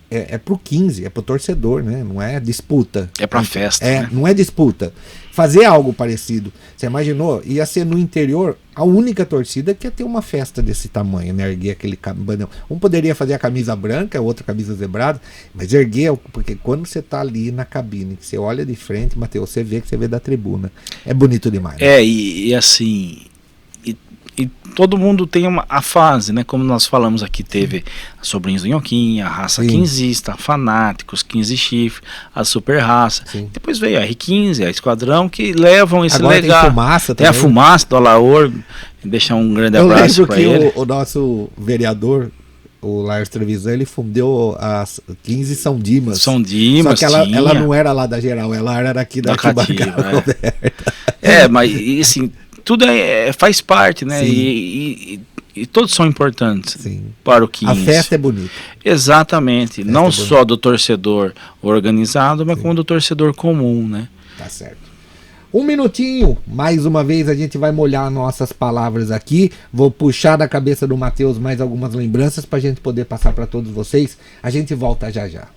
é pro 15, é pro torcedor, né? Não é disputa. É pra festa, né? Não é disputa. Fazer algo parecido. Você imaginou? Ia ser no interior a única torcida que ia ter uma festa desse tamanho, né? Erguer aquele bandeirão. Um poderia fazer a camisa branca, a outra camisa zebrada, mas erguer, porque quando você tá ali na cabine, que você olha de frente, Matheus, você vê da tribuna. É bonito demais. Né? E assim... E todo mundo tem a fase, né? Como nós falamos aqui, teve a Sobrinhos do Nhoquinha, a Raça quinzista, Fanáticos, 15 Chifre, a Super Raça. Sim. Depois veio a R15, a Esquadrão, que levam esse legado. Tem fumaça também. Tem a fumaça do Alaor. Deixar um grande abraço para ele. O nosso vereador, o Lars Trevisan, ele fundeu as 15 São Dimas. São Dimas, só que ela não era lá da geral, ela era aqui da Arquibancada. Mas assim... Tudo faz parte, né? E todos são importantes. Sim. Para o 15. A festa é bonita. Exatamente. Não só do torcedor organizado, mas como do torcedor comum, né? Tá certo. Um minutinho, mais uma vez a gente vai molhar nossas palavras aqui. Vou puxar da cabeça do Matheus mais algumas lembranças para a gente poder passar para todos vocês. A gente volta já já.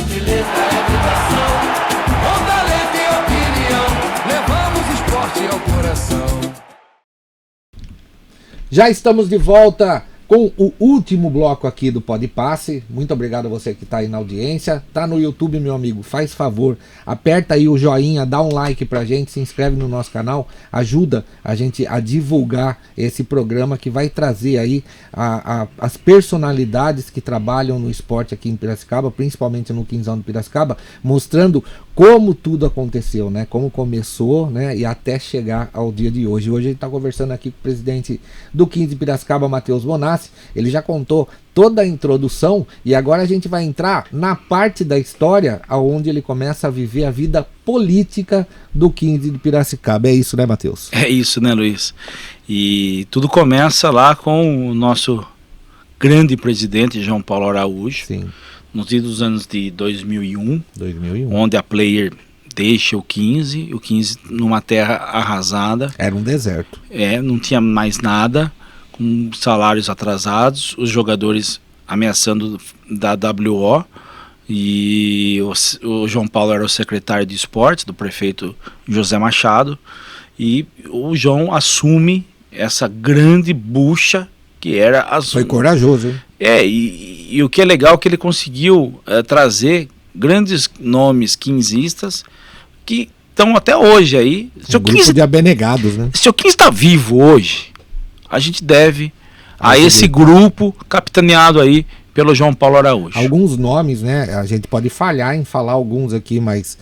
De letra é vibração, com talento e opinião, levamos esporte ao coração. Já estamos de volta com o último bloco aqui do Pode Passe. Muito obrigado a você que está aí na audiência. Tá no YouTube, meu amigo, faz favor, aperta aí o joinha, dá um like pra gente, se inscreve no nosso canal, ajuda a gente a divulgar esse programa que vai trazer aí as personalidades que trabalham no esporte aqui em Piracicaba, principalmente no 15º de Piracicaba, mostrando como tudo aconteceu, né? Como começou, né? E até chegar ao dia de hoje. Hoje a gente está conversando aqui com o presidente do 15 de Piracicaba, Matheus Bonassi. Ele já contou toda a introdução e agora a gente vai entrar na parte da história onde ele começa a viver a vida política do 15 de Piracicaba. É isso, né, Matheus? É isso, né, Luiz? E tudo começa lá com o nosso grande presidente, João Paulo Araújo. Sim. Nos idos anos de 2001, 2001. onde a Player deixa o 15 numa terra arrasada. Era um deserto. Não tinha mais nada, com salários atrasados, os jogadores ameaçando da WO, e o João Paulo era o secretário de esportes do prefeito José Machado, e o João assume essa grande bucha que era as... Foi corajoso, hein? E o que é legal é que ele conseguiu trazer grandes nomes quinzistas que estão até hoje aí. Um grupo de abnegados, né? Se o 15 está vivo hoje, a gente deve a esse grupo capitaneado aí pelo João Paulo Araújo. Alguns nomes, né? A gente pode falhar em falar alguns aqui, mas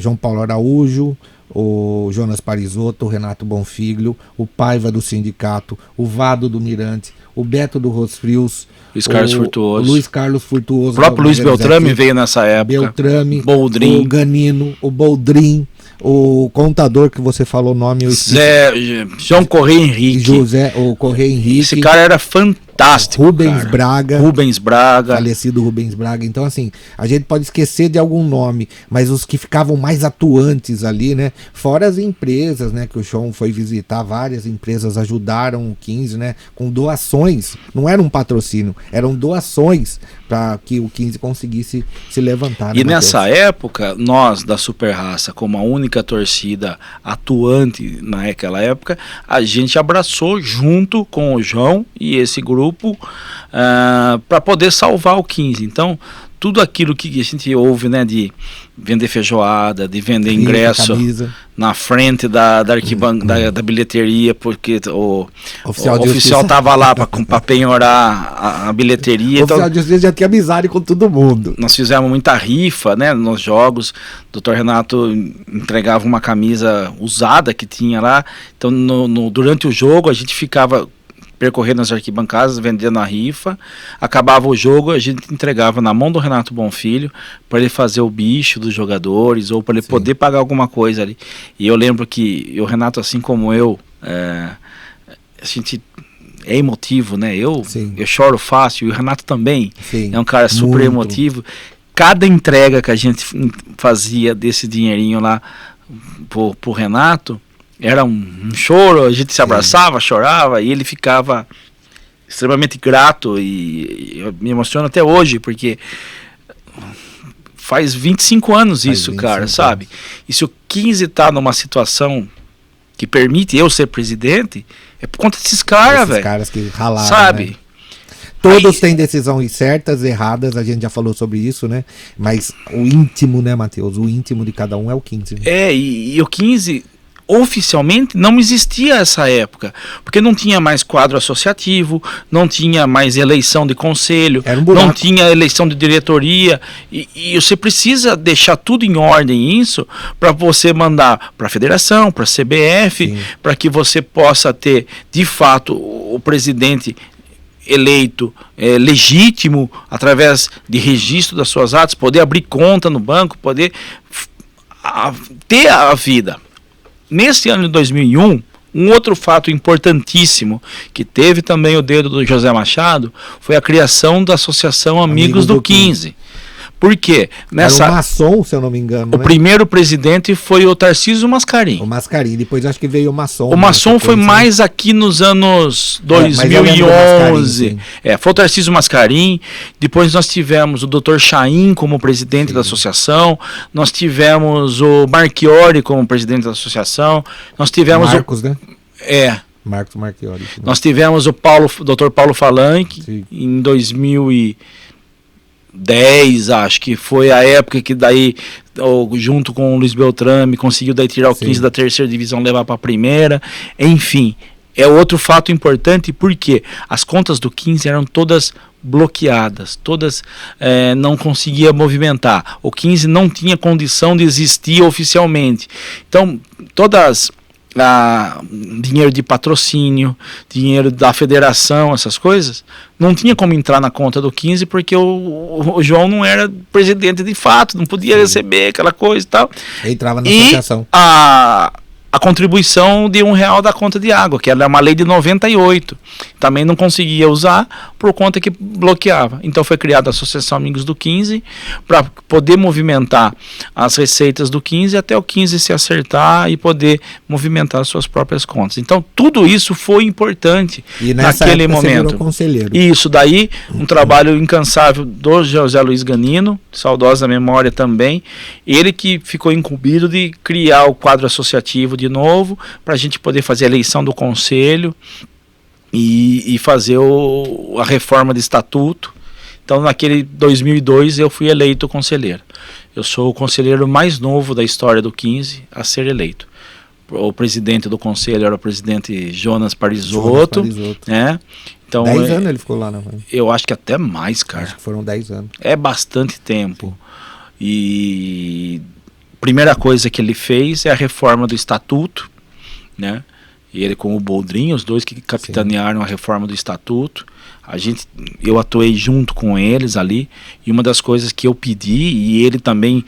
João Paulo Araújo, o Jonas Parisotto, o Renato Bonfiglio, o Paiva do Sindicato, o Vado do Mirante, o Beto do Rosfrios, Luiz Carlos Furtuoso. O Luiz Carlos Furtuoso. O próprio Luiz Beltrame veio nessa época. Beltrame, Boldrin. O Ganino, o Boldrin, o contador que você falou o nome, João Correia Henrique. José, o Correia Henrique. Esse cara era fantástico. Rubens Braga. Rubens Braga. Falecido Rubens Braga. Então, assim, a gente pode esquecer de algum nome, mas os que ficavam mais atuantes ali, né? Fora as empresas, né? Que o João foi visitar, várias empresas ajudaram o 15, né? Com doações. Não era um patrocínio, eram doações para que o 15 conseguisse se levantar. Né, e nessa época, nós da Super Raça, como a única torcida atuante naquela época, a gente abraçou junto com o João e esse grupo para poder salvar o 15. Então, tudo aquilo que a gente ouve, né, de vender feijoada, de vender ingresso na frente da bilheteria, porque o oficial estava lá para penhorar a bilheteria. O oficial de justiça já tinha amizade com todo mundo. Nós fizemos muita rifa, né, nos jogos. O Dr. Renato entregava uma camisa usada que tinha lá. Então, durante o jogo, a gente ficava percorrendo as arquibancadas, vendendo a rifa. Acabava o jogo, a gente entregava na mão do Renato Bonfilho para ele fazer o bicho dos jogadores ou para ele poder pagar alguma coisa ali. E eu lembro que o Renato, assim como eu, a gente é emotivo, né? Eu choro fácil e o Renato também. É um cara super emotivo. Cada entrega que a gente fazia desse dinheirinho lá pro Renato era um choro, a gente se abraçava, chorava, e ele ficava extremamente grato, e eu me emociono até hoje, porque faz 25 anos isso, cara, sabe? E se o 15 tá numa situação que permite eu ser presidente, é por conta desses caras, velho. Esses caras que ralaram, sabe? Né? Todos têm decisões certas, erradas, a gente já falou sobre isso, né? Mas o íntimo, né, Matheus? O íntimo de cada um é o 15. Né? E o 15... oficialmente não existia essa época, porque não tinha mais quadro associativo, não tinha mais eleição de conselho, não tinha eleição de diretoria, e você precisa deixar tudo em ordem isso para você mandar para a federação, para a CBF, para que você possa ter de fato o presidente eleito legítimo através de registro das suas atas, poder abrir conta no banco, poder ter a vida. Nesse ano de 2001, um outro fato importantíssimo, que teve também o dedo do José Machado, foi a criação da Associação Amigos do 15. Por quê? Era o Masson, se eu não me engano. O primeiro presidente foi o Tarcísio Mascarim. O Mascarim, depois acho que veio o Masson. O Masson foi mais aqui nos anos 2011. Foi o Tarcísio Mascarim. Depois nós tivemos o Dr. Chaim como presidente da associação. Nós tivemos o Marchiori como presidente da associação. Nós tivemos Marcos, né? Marcos Marchiori. Nós tivemos o Dr. Paulo Falanque, sim, em 2010, acho que foi a época que daí, junto com o Luiz Beltrame, conseguiu daí tirar o 15 da terceira divisão, levar para a primeira, enfim. É outro fato importante, porque as contas do 15 eram todas bloqueadas, todas não conseguia movimentar. O 15 não tinha condição de existir oficialmente. Então, todas... dinheiro de patrocínio, dinheiro da federação, essas coisas, não tinha como entrar na conta do 15 porque o João não era presidente de fato, não podia receber aquela coisa e tal. Entrava na associação. A contribuição de R$1 da conta de água, que era uma lei de 98. Também não conseguia usar por conta que bloqueava. Então foi criada a Associação Amigos do 15 para poder movimentar as receitas do 15 até o 15 se acertar e poder movimentar as suas próprias contas. Então tudo isso foi importante naquele momento. Você virou conselheiro. Isso daí, um trabalho incansável do José Luiz Ganino, saudosa memória também. Ele que ficou incumbido de criar o quadro associativo de novo, para a gente poder fazer a eleição do conselho e fazer a reforma de estatuto. Então, naquele 2002, eu fui eleito conselheiro. Eu sou o conselheiro mais novo da história do 15 a ser eleito. O presidente do conselho era o presidente Jonas Parisotto. Né? Então, 10 anos ele ficou lá, não? Eu acho que até mais, cara. Acho que foram 10 anos. É bastante tempo. E primeira coisa que ele fez é a reforma do estatuto, né? E ele com o Boldrin, os dois que capitanearam a reforma do estatuto. Eu atuei junto com eles ali, e uma das coisas que eu pedi, e ele também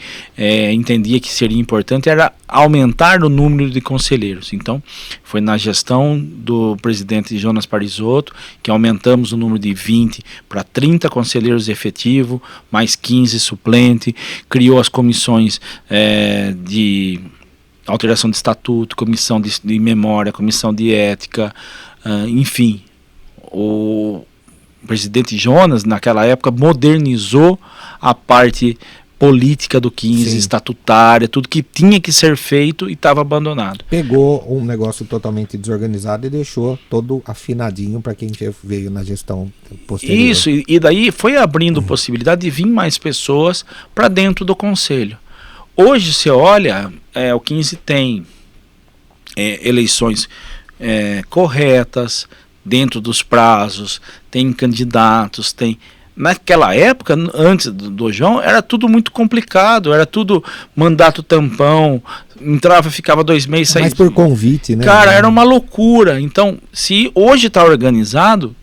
entendia que seria importante, era aumentar o número de conselheiros. Então, foi na gestão do presidente Jonas Parisotto que aumentamos o número de 20 para 30 conselheiros efetivos, mais 15 suplentes, criou as comissões de alteração de estatuto, comissão de memória, comissão de ética, enfim. O presidente Jonas, naquela época, modernizou a parte política do 15, sim, estatutária, tudo que tinha que ser feito e estava abandonado. Pegou um negócio totalmente desorganizado e deixou todo afinadinho para quem veio na gestão posterior. Isso, e daí foi abrindo possibilidade de vir mais pessoas para dentro do conselho. Hoje, você olha, o 15 tem eleições corretas, dentro dos prazos, tem candidatos, tem... Naquela época, antes do João, era tudo muito complicado, era tudo mandato tampão, entrava, ficava 2 meses, saía... Mas por convite, né? Cara, era uma loucura. Então, se hoje está organizado,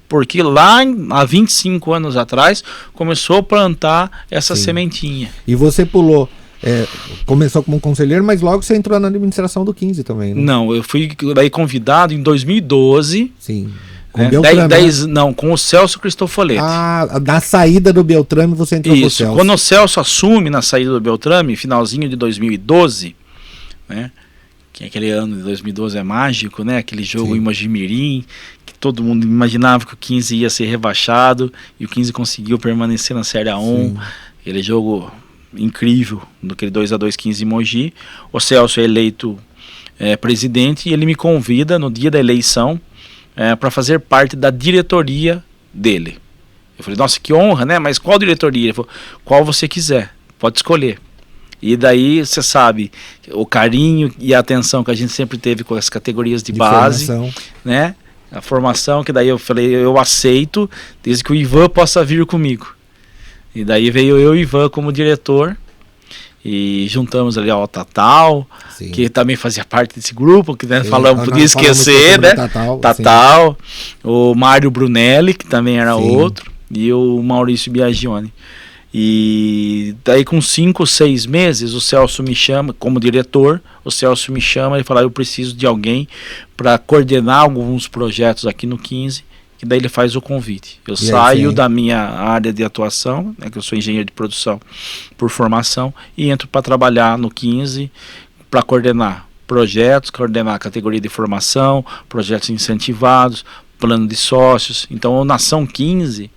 porque lá há 25 anos atrás, começou a plantar essa sementinha. E você pulou... começou como conselheiro, mas logo você entrou na administração do 15 também, né? Não, eu fui daí convidado em 2012. Sim. Com com o Celso Cristofoletti. Na saída do Beltrame você entrou com o Celso. Quando o Celso assume na saída do Beltrame, finalzinho de 2012, né? Que aquele ano de 2012 é mágico, né? Aquele jogo em Mojimirim, que todo mundo imaginava que o 15 ia ser rebaixado e o 15 conseguiu permanecer na Série A1. Sim. Aquele jogo incrível, naquele 2-2 15 em Mogi. O Celso é eleito presidente e ele me convida no dia da eleição para fazer parte da diretoria dele. Eu falei, nossa, que honra, né? Mas qual diretoria? Ele falou, qual você quiser, pode escolher. E daí, você sabe, o carinho e a atenção que a gente sempre teve com as categorias de base, formação, né? A formação, que daí eu falei, eu aceito, desde que o Ivan possa vir comigo. E daí veio eu e o Ivan como diretor, e juntamos ali ao Tatal, sim, que também fazia parte desse grupo, que né, falamos, podia esquecer, né? Tatal, o Mário Brunelli, que também era outro, e o Maurício Biagione. E daí com 5 ou 6 meses o Celso me chama, como diretor, o Celso me chama e fala, eu preciso de alguém para coordenar alguns projetos aqui no 15, e daí ele faz o convite. Eu saio da minha área de atuação, né, que eu sou engenheiro de produção por formação, e entro para trabalhar no 15 para coordenar projetos, coordenar a categoria de formação, projetos incentivados, plano de sócios. Então o Nação 15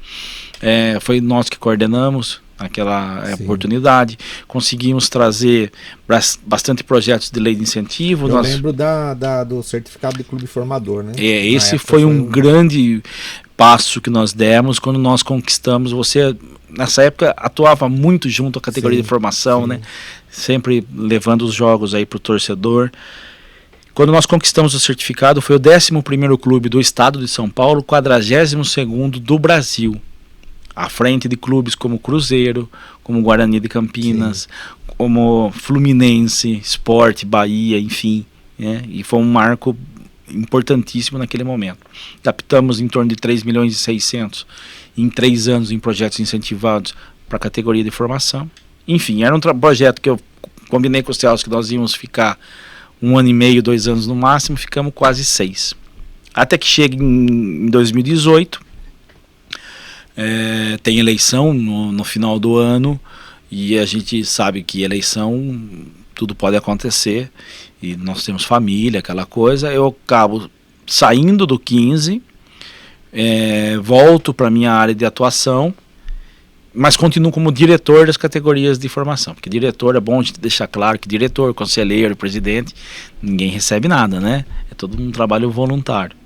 foi nós que coordenamos, naquela oportunidade. Conseguimos trazer bastante projetos de lei de incentivo. Eu lembro do certificado de clube formador, né? Esse foi um grande passo que nós demos quando nós conquistamos. Você, nessa época, atuava muito junto à categoria de formação, né? Sempre levando os jogos aí para o torcedor. Quando nós conquistamos o certificado, foi o 11º clube do estado de São Paulo, 42º do Brasil, à frente de clubes como Cruzeiro, como Guarani de Campinas, como Fluminense, Sport, Bahia, enfim, né? E foi um marco importantíssimo naquele momento. Captamos em torno de 3,6 milhões em 3 anos em projetos incentivados para a categoria de formação. Enfim, era um projeto que eu combinei com o Celso que nós íamos ficar 1 ano e meio, 2 anos no máximo, ficamos quase 6. Até que chega em 2018, tem eleição no final do ano, e a gente sabe que eleição, tudo pode acontecer, e nós temos família, aquela coisa. Eu acabo saindo do 15, volto para a minha área de atuação, mas continuo como diretor das categorias de formação, porque diretor, é bom a gente deixar claro que diretor, conselheiro, presidente, ninguém recebe nada, né? É todo um trabalho voluntário.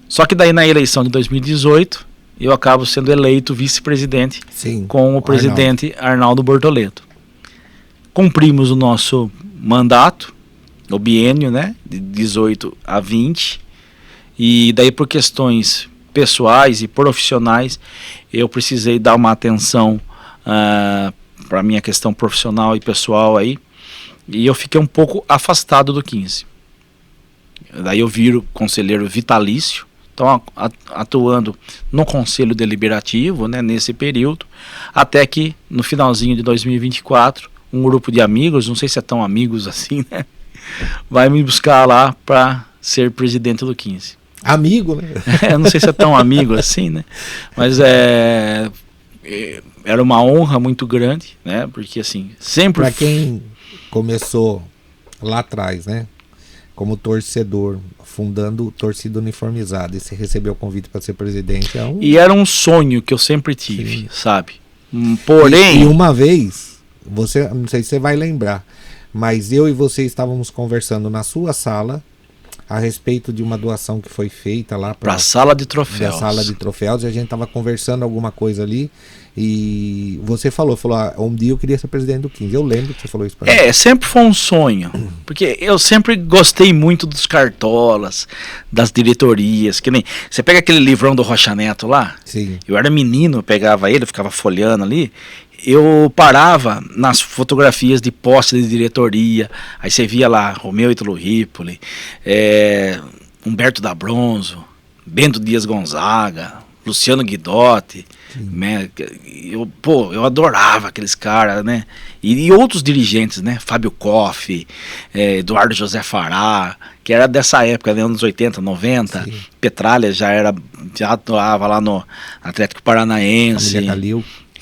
Só que daí na eleição de 2018, eu acabo sendo eleito vice-presidente com o presidente Arnaldo Bortoleto. Cumprimos o nosso mandato, o biênio, né? De 18 a 20, e daí por questões pessoais e profissionais, eu precisei dar uma atenção para a minha questão profissional e pessoal aí, e eu fiquei um pouco afastado do 15. Daí eu viro conselheiro vitalício, então atuando no conselho deliberativo, né, nesse período, até que no finalzinho de 2024, um grupo de amigos, não sei se é tão amigos assim, né, vai me buscar lá para ser presidente do 15. Amigo, né? Não sei se é tão amigo assim, né? Mas era uma honra muito grande, né? Porque assim, sempre... Para quem começou lá atrás, né? Como torcedor, fundando Torcida Uniformizada, e você recebeu o convite para ser presidente. E era um sonho que eu sempre tive, sabe? Porém... E uma vez, você, não sei se você vai lembrar, mas eu e você estávamos conversando na sua sala a respeito de uma doação que foi feita lá para a sala de troféus. Da sala de troféus, e a gente estava conversando alguma coisa ali, e você falou, um dia eu queria ser presidente do 15. Eu lembro que você falou isso para mim. Sempre foi um sonho, porque eu sempre gostei muito dos cartolas, das diretorias, que nem, você pega aquele livrão do Rocha Neto lá, eu era menino, eu pegava ele, eu ficava folhando ali, eu parava nas fotografias de posse de diretoria, aí você via lá Romeu Ítalo Ripoli, Humberto da Bronzo, Bento Dias Gonzaga, Luciano Guidotti, né? Eu adorava aqueles caras, né? E outros dirigentes, né? Fábio Koff, Eduardo José Fará, que era dessa época, né? Anos 80, 90, Petralha já atuava lá no Atlético Paranaense,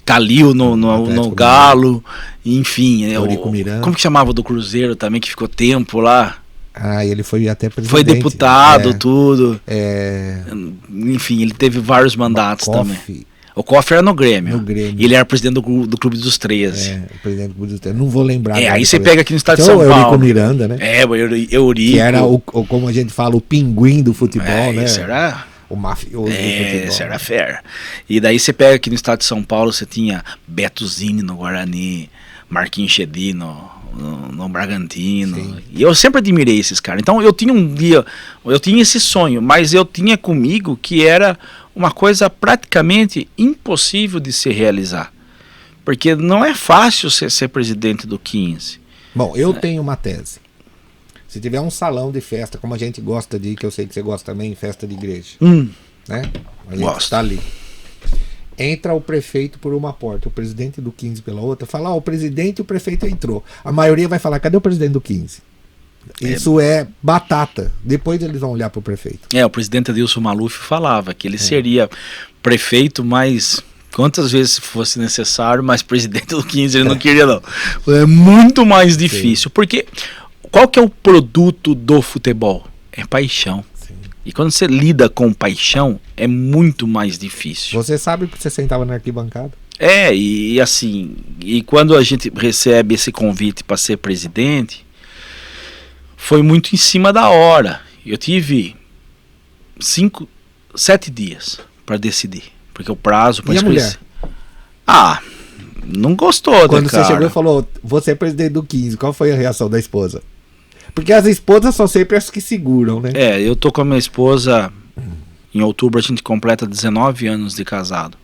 Calil no Galo, enfim, como que chamava do Cruzeiro também, que ficou tempo lá? Ele foi até presidente. Foi deputado, tudo. Enfim, ele teve vários mandatos também. O Koff era no Grêmio. E ele era presidente do Clube dos 13. Presidente do Clube dos 13. Não vou lembrar. Aí você pega aqui no estado de São Paulo. Eurico Miranda, né? Eurico. Que era, como a gente fala, o pinguim do futebol, né? Isso era... O mafioso do futebol. Isso era fera. E daí você pega aqui no estado de São Paulo, você tinha Beto Zini no Guarani, Marquinhos Chedi no Bragantino. E eu sempre admirei esses caras. Então eu tinha esse sonho, mas eu tinha comigo que era uma coisa praticamente impossível de se realizar. Porque não é fácil ser presidente do 15. Bom, eu tenho uma tese. Se tiver um salão de festa, como a gente gosta de ir, que eu sei que você gosta também, festa de igreja, né? A gente está ali. Entra o prefeito por uma porta, o presidente do 15 pela outra, fala, o presidente e o prefeito entrou. A maioria vai falar, cadê o presidente do 15? Isso é batata. Depois eles vão olhar para o prefeito. O presidente Adilson Maluf falava que ele seria prefeito, mas quantas vezes fosse necessário, mas presidente do 15 ele não queria não. É muito mais difícil, porque... Qual que é o produto do futebol? É paixão. E quando você lida com paixão, é muito mais difícil. Você sabe que você sentava na arquibancada? E assim, e quando a gente recebe esse convite para ser presidente, foi muito em cima da hora. Eu tive 7 dias para decidir, porque o prazo para mulher? Não gostou, Quando né, você cara? chegou e falou, você é presidente do 15, qual foi a reação da esposa? Porque as esposas são sempre as que seguram, né? Eu tô com a minha esposa, em outubro a gente completa 19 anos de casado.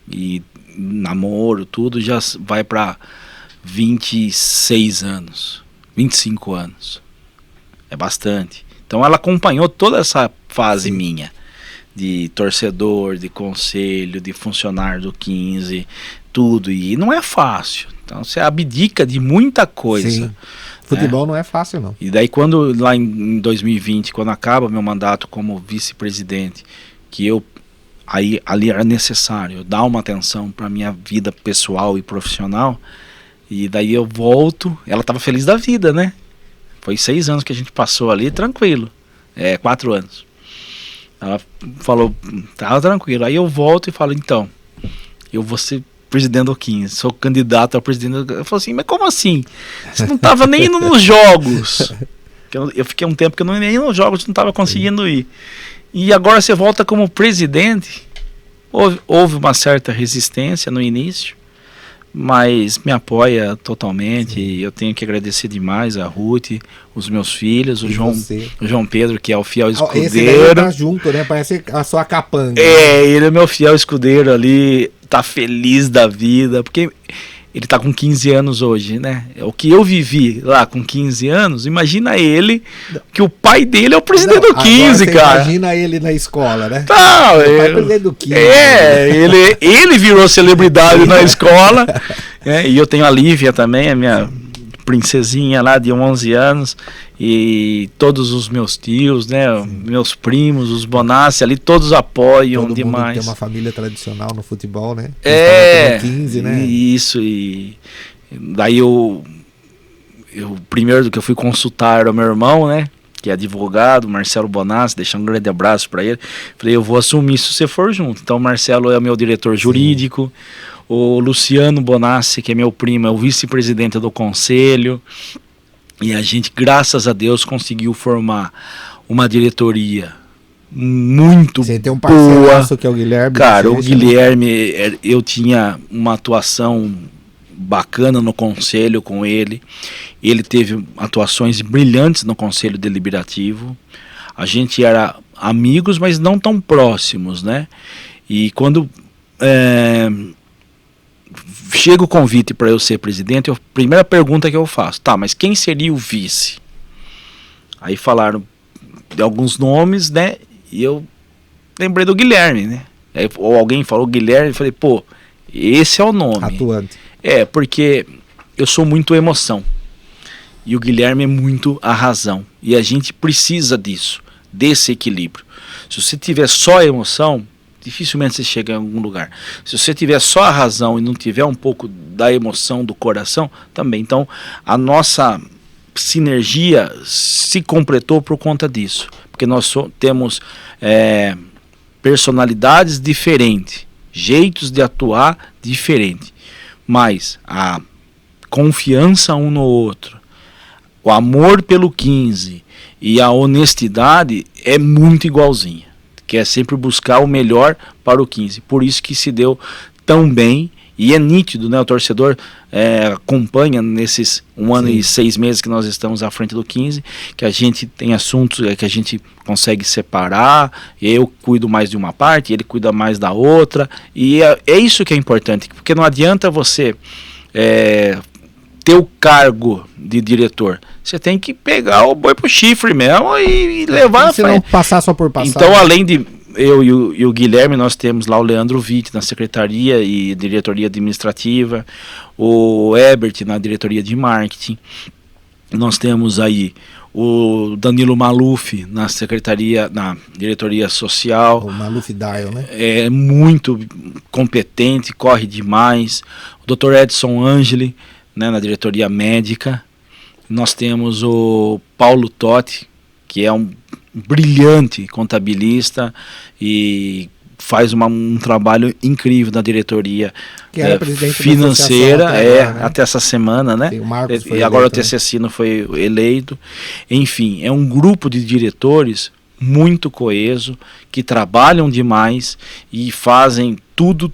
E namoro, tudo já vai para 26 anos, 25 anos. É bastante. Então ela acompanhou toda essa fase minha, de torcedor, de conselho, de funcionário do 15, tudo. E não é fácil. Então você abdica de muita coisa. Sim. Futebol não é fácil, não. E daí quando, lá em 2020, quando acaba meu mandato como vice-presidente, que ali era necessário eu dar uma atenção para minha vida pessoal e profissional, e daí eu volto, ela estava feliz da vida, né? Foi 6 anos que a gente passou ali, tranquilo. 4 anos. Ela falou, tava tranquilo. Aí eu volto e falo, então, eu vou ser presidente do 15, sou candidato a presidente do... Eu falo assim, mas como assim? Você não tava nem indo nos jogos. Eu fiquei um tempo que eu não ia nem nos jogos, não tava conseguindo ir. E agora você volta como presidente. Houve uma certa resistência no início, mas me apoia totalmente. E eu tenho que agradecer demais a Ruth, os meus filhos, o João Pedro, que é o fiel escudeiro. Esse daí tá junto, né? Parece a sua capanga. Ele é meu fiel escudeiro ali, tá feliz da vida, porque ele tá com 15 anos hoje, né? O que eu vivi lá com 15 anos, imagina ele, que o pai dele é o presidente do 15, cara. Imagina ele na escola, né? Não, o pai é presidente do 15. Ele virou celebridade na escola. E eu tenho a Lívia também, a minha princesinha lá de 11 anos, e todos os meus tios, né, meus primos, os Bonassi ali, todos apoiam todo demais. Mundo tem uma família tradicional no futebol, né? 15, né? Isso, e daí eu primeiro que eu fui consultar o meu irmão, né, que é advogado, Marcelo Bonassi, deixar um grande abraço para ele. Falei, eu vou assumir se você for junto. Então o Marcelo é o meu diretor jurídico. O Luciano Bonassi, que é meu primo, é o vice-presidente do conselho. E a gente, graças a Deus, conseguiu formar uma diretoria muito boa. Você tem um parceiraço que é o Guilherme. Cara, o Guilherme, eu tinha uma atuação bacana no conselho com ele. Ele teve atuações brilhantes no conselho deliberativo. A gente era amigos, mas não tão próximos, né? E quando chega o convite para eu ser presidente, a primeira pergunta que eu faço, tá, mas quem seria o vice? Aí falaram de alguns nomes, né? E eu lembrei do Guilherme, né? Ou alguém falou Guilherme, eu falei, pô, esse é o nome. Atuante. Porque eu sou muito emoção. E o Guilherme é muito a razão. E a gente precisa disso, desse equilíbrio. Se você tiver só emoção, dificilmente você chega em algum lugar. Se você tiver só a razão e não tiver um pouco da emoção do coração, também. Então, a nossa sinergia se completou por conta disso. Porque nós temos personalidades diferentes, jeitos de atuar diferentes. Mas a confiança um no outro, o amor pelo 15 e a honestidade é muito igualzinha. Que é sempre buscar o melhor para o 15. Por isso que se deu tão bem, e é nítido, né? O torcedor acompanha nesses 1 ano e 6 meses que nós estamos à frente do 15, que a gente tem assuntos que a gente consegue separar, eu cuido mais de uma parte, ele cuida mais da outra, e é isso que é importante, porque não adianta você ter o cargo de diretor. Você tem que pegar o boi pro chifre mesmo e levar. Se não passar só por passar. Então, além de eu e o Guilherme, nós temos lá o Leandro Witt na secretaria e diretoria administrativa, o Ebert na diretoria de marketing. Nós temos aí o Danilo Maluf na secretaria, na diretoria social. O Maluf Dial, né? É muito competente, corre demais. O Dr. Edson Angeli, né, na diretoria médica. Nós temos o Paulo Totti, que é um brilhante contabilista e faz um trabalho incrível na diretoria que era presidente financeira, da associação agora, né? Até essa semana, né? Sim, o Marcos foi e agora eleito, o TCCino foi eleito. Enfim, é um grupo de diretores muito coeso, que trabalham demais e fazem tudo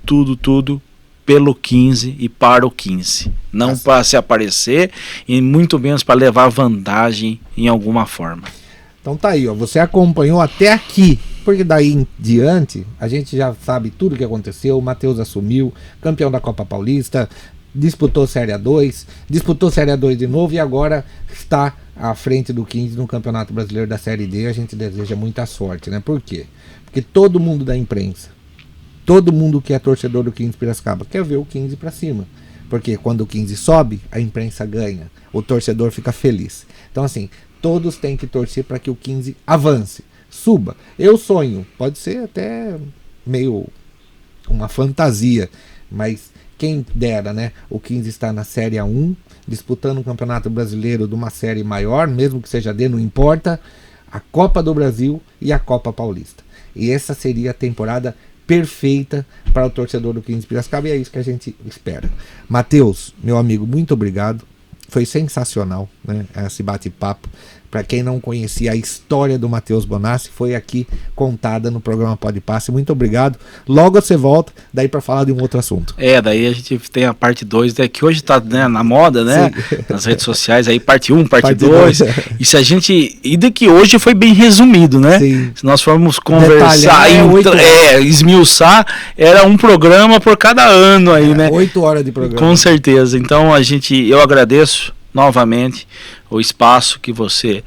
pelo 15 e para o 15. Não para se aparecer e muito menos para levar vantagem em alguma forma. Então tá aí, ó, você acompanhou até aqui, porque daí em diante a gente já sabe tudo o que aconteceu. O Matheus assumiu, campeão da Copa Paulista, disputou Série A2, disputou Série A2 de novo e agora está à frente do 15 no Campeonato Brasileiro da Série D. A gente deseja muita sorte, né? Por quê? Porque todo mundo da imprensa, todo mundo que é torcedor do 15 Piracicaba quer ver o 15 para cima. Porque quando o 15 sobe, a imprensa ganha, o torcedor fica feliz. Então assim, todos têm que torcer para que o 15 avance, suba. Eu sonho, pode ser até meio uma fantasia, mas quem dera, né? O 15 está na Série A1, disputando o Campeonato Brasileiro de uma série maior, mesmo que seja D, não importa, a Copa do Brasil e a Copa Paulista. E essa seria a temporada perfeita para o torcedor do 15 Piracicaba, e é isso que a gente espera. Matheus, meu amigo, muito obrigado. Foi sensacional, né, esse bate-papo. Para quem não conhecia a história do Matheus Bonassi, foi aqui contada no programa Pode Passe. Muito obrigado. Logo você volta daí para falar de um outro assunto. Daí a gente tem a parte 2, né, que hoje está, né, na moda, né? Sim. Nas redes sociais, aí parte 1, parte 2. E se a gente. E de que hoje foi bem resumido, né? Sim. Se nós formos conversar esmiuçar, era um programa por cada ano aí, né? 8 horas de programa. Com certeza. Então eu agradeço novamente o espaço que você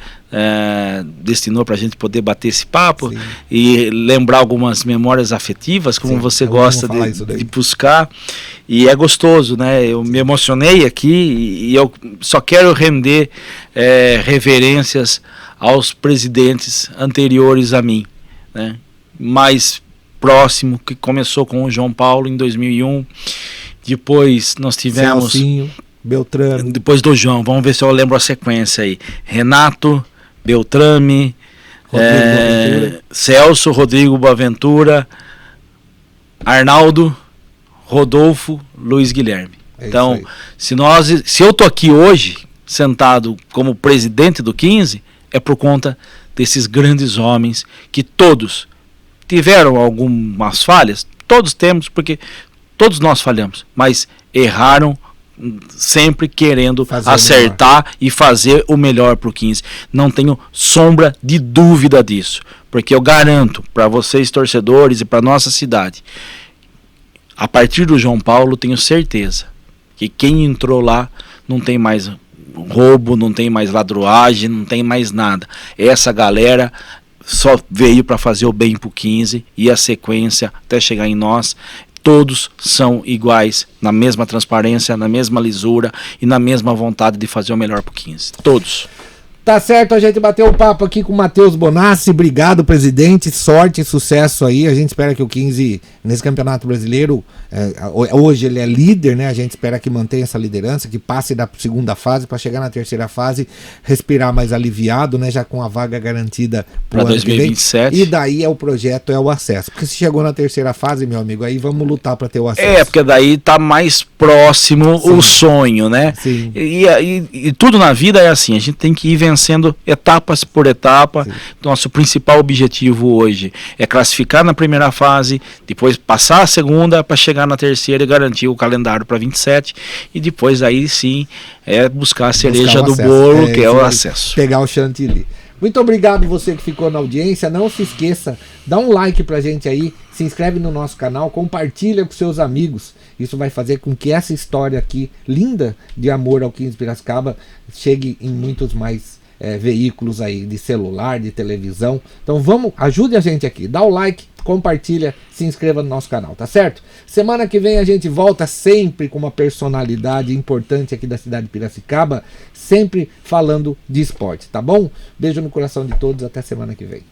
destinou para a gente poder bater esse papo. Sim. E lembrar algumas memórias afetivas, como sim, você gosta de buscar, e é gostoso, né? Eu me emocionei aqui e eu só quero render reverências aos presidentes anteriores a mim, né? Mais próximo, que começou com o João Paulo em 2001, depois nós tivemos Celcinho, Beltrame. Depois do João, vamos ver se eu lembro a sequência aí. Renato, Beltrame, Celso, Rodrigo Boaventura, Arnaldo, Rodolfo, Luiz Guilherme. Então, se eu tô aqui hoje, sentado como presidente do 15, é por conta desses grandes homens que todos tiveram algumas falhas. Todos temos, porque todos nós falhamos, mas erraram sempre querendo acertar e fazer o melhor para o 15. Não tenho sombra de dúvida disso, porque eu garanto para vocês torcedores e para nossa cidade, a partir do João Paulo, tenho certeza que quem entrou lá não tem mais roubo, não tem mais ladruagem, não tem mais nada. Essa galera só veio para fazer o bem para o 15 e a sequência até chegar em nós. Todos são iguais, na mesma transparência, na mesma lisura e na mesma vontade de fazer o melhor pro 15. Todos. Tá certo, a gente bateu o papo aqui com o Matheus Bonassi. Obrigado, presidente. Sorte e sucesso aí. A gente espera que o 15, nesse Campeonato Brasileiro, hoje ele é líder, né? A gente espera que mantenha essa liderança, que passe da segunda fase para chegar na terceira fase, respirar mais aliviado, né? Já com a vaga garantida para 2027. E daí o projeto é o acesso. Porque se chegou na terceira fase, meu amigo, aí vamos lutar para ter o acesso. Porque daí tá mais próximo. Sim. O sonho, né? Sim. E tudo na vida é assim, a gente tem que ir vencendo etapas por etapa. Sim. Nosso principal objetivo hoje é classificar na primeira fase, depois passar a segunda para chegar na terceira e garantir o calendário para 27, e depois aí sim buscar a cereja do bolo, que é o acesso. Pegar o chantilly. Muito obrigado você que ficou na audiência. Não se esqueça, dá um like pra gente aí, se inscreve no nosso canal, compartilha com seus amigos. Isso vai fazer com que essa história aqui, linda de amor ao 15 Piracicaba, chegue em muitos mais veículos aí, de celular, de televisão. Então ajude a gente aqui, dá o like, compartilha, se inscreva no nosso canal, tá certo? Semana que vem a gente volta sempre com uma personalidade importante aqui da cidade de Piracicaba, sempre falando de esporte, tá bom? Beijo no coração de todos, até semana que vem.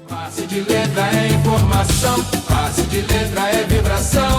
Passe de letra é informação, passe de letra é vibração.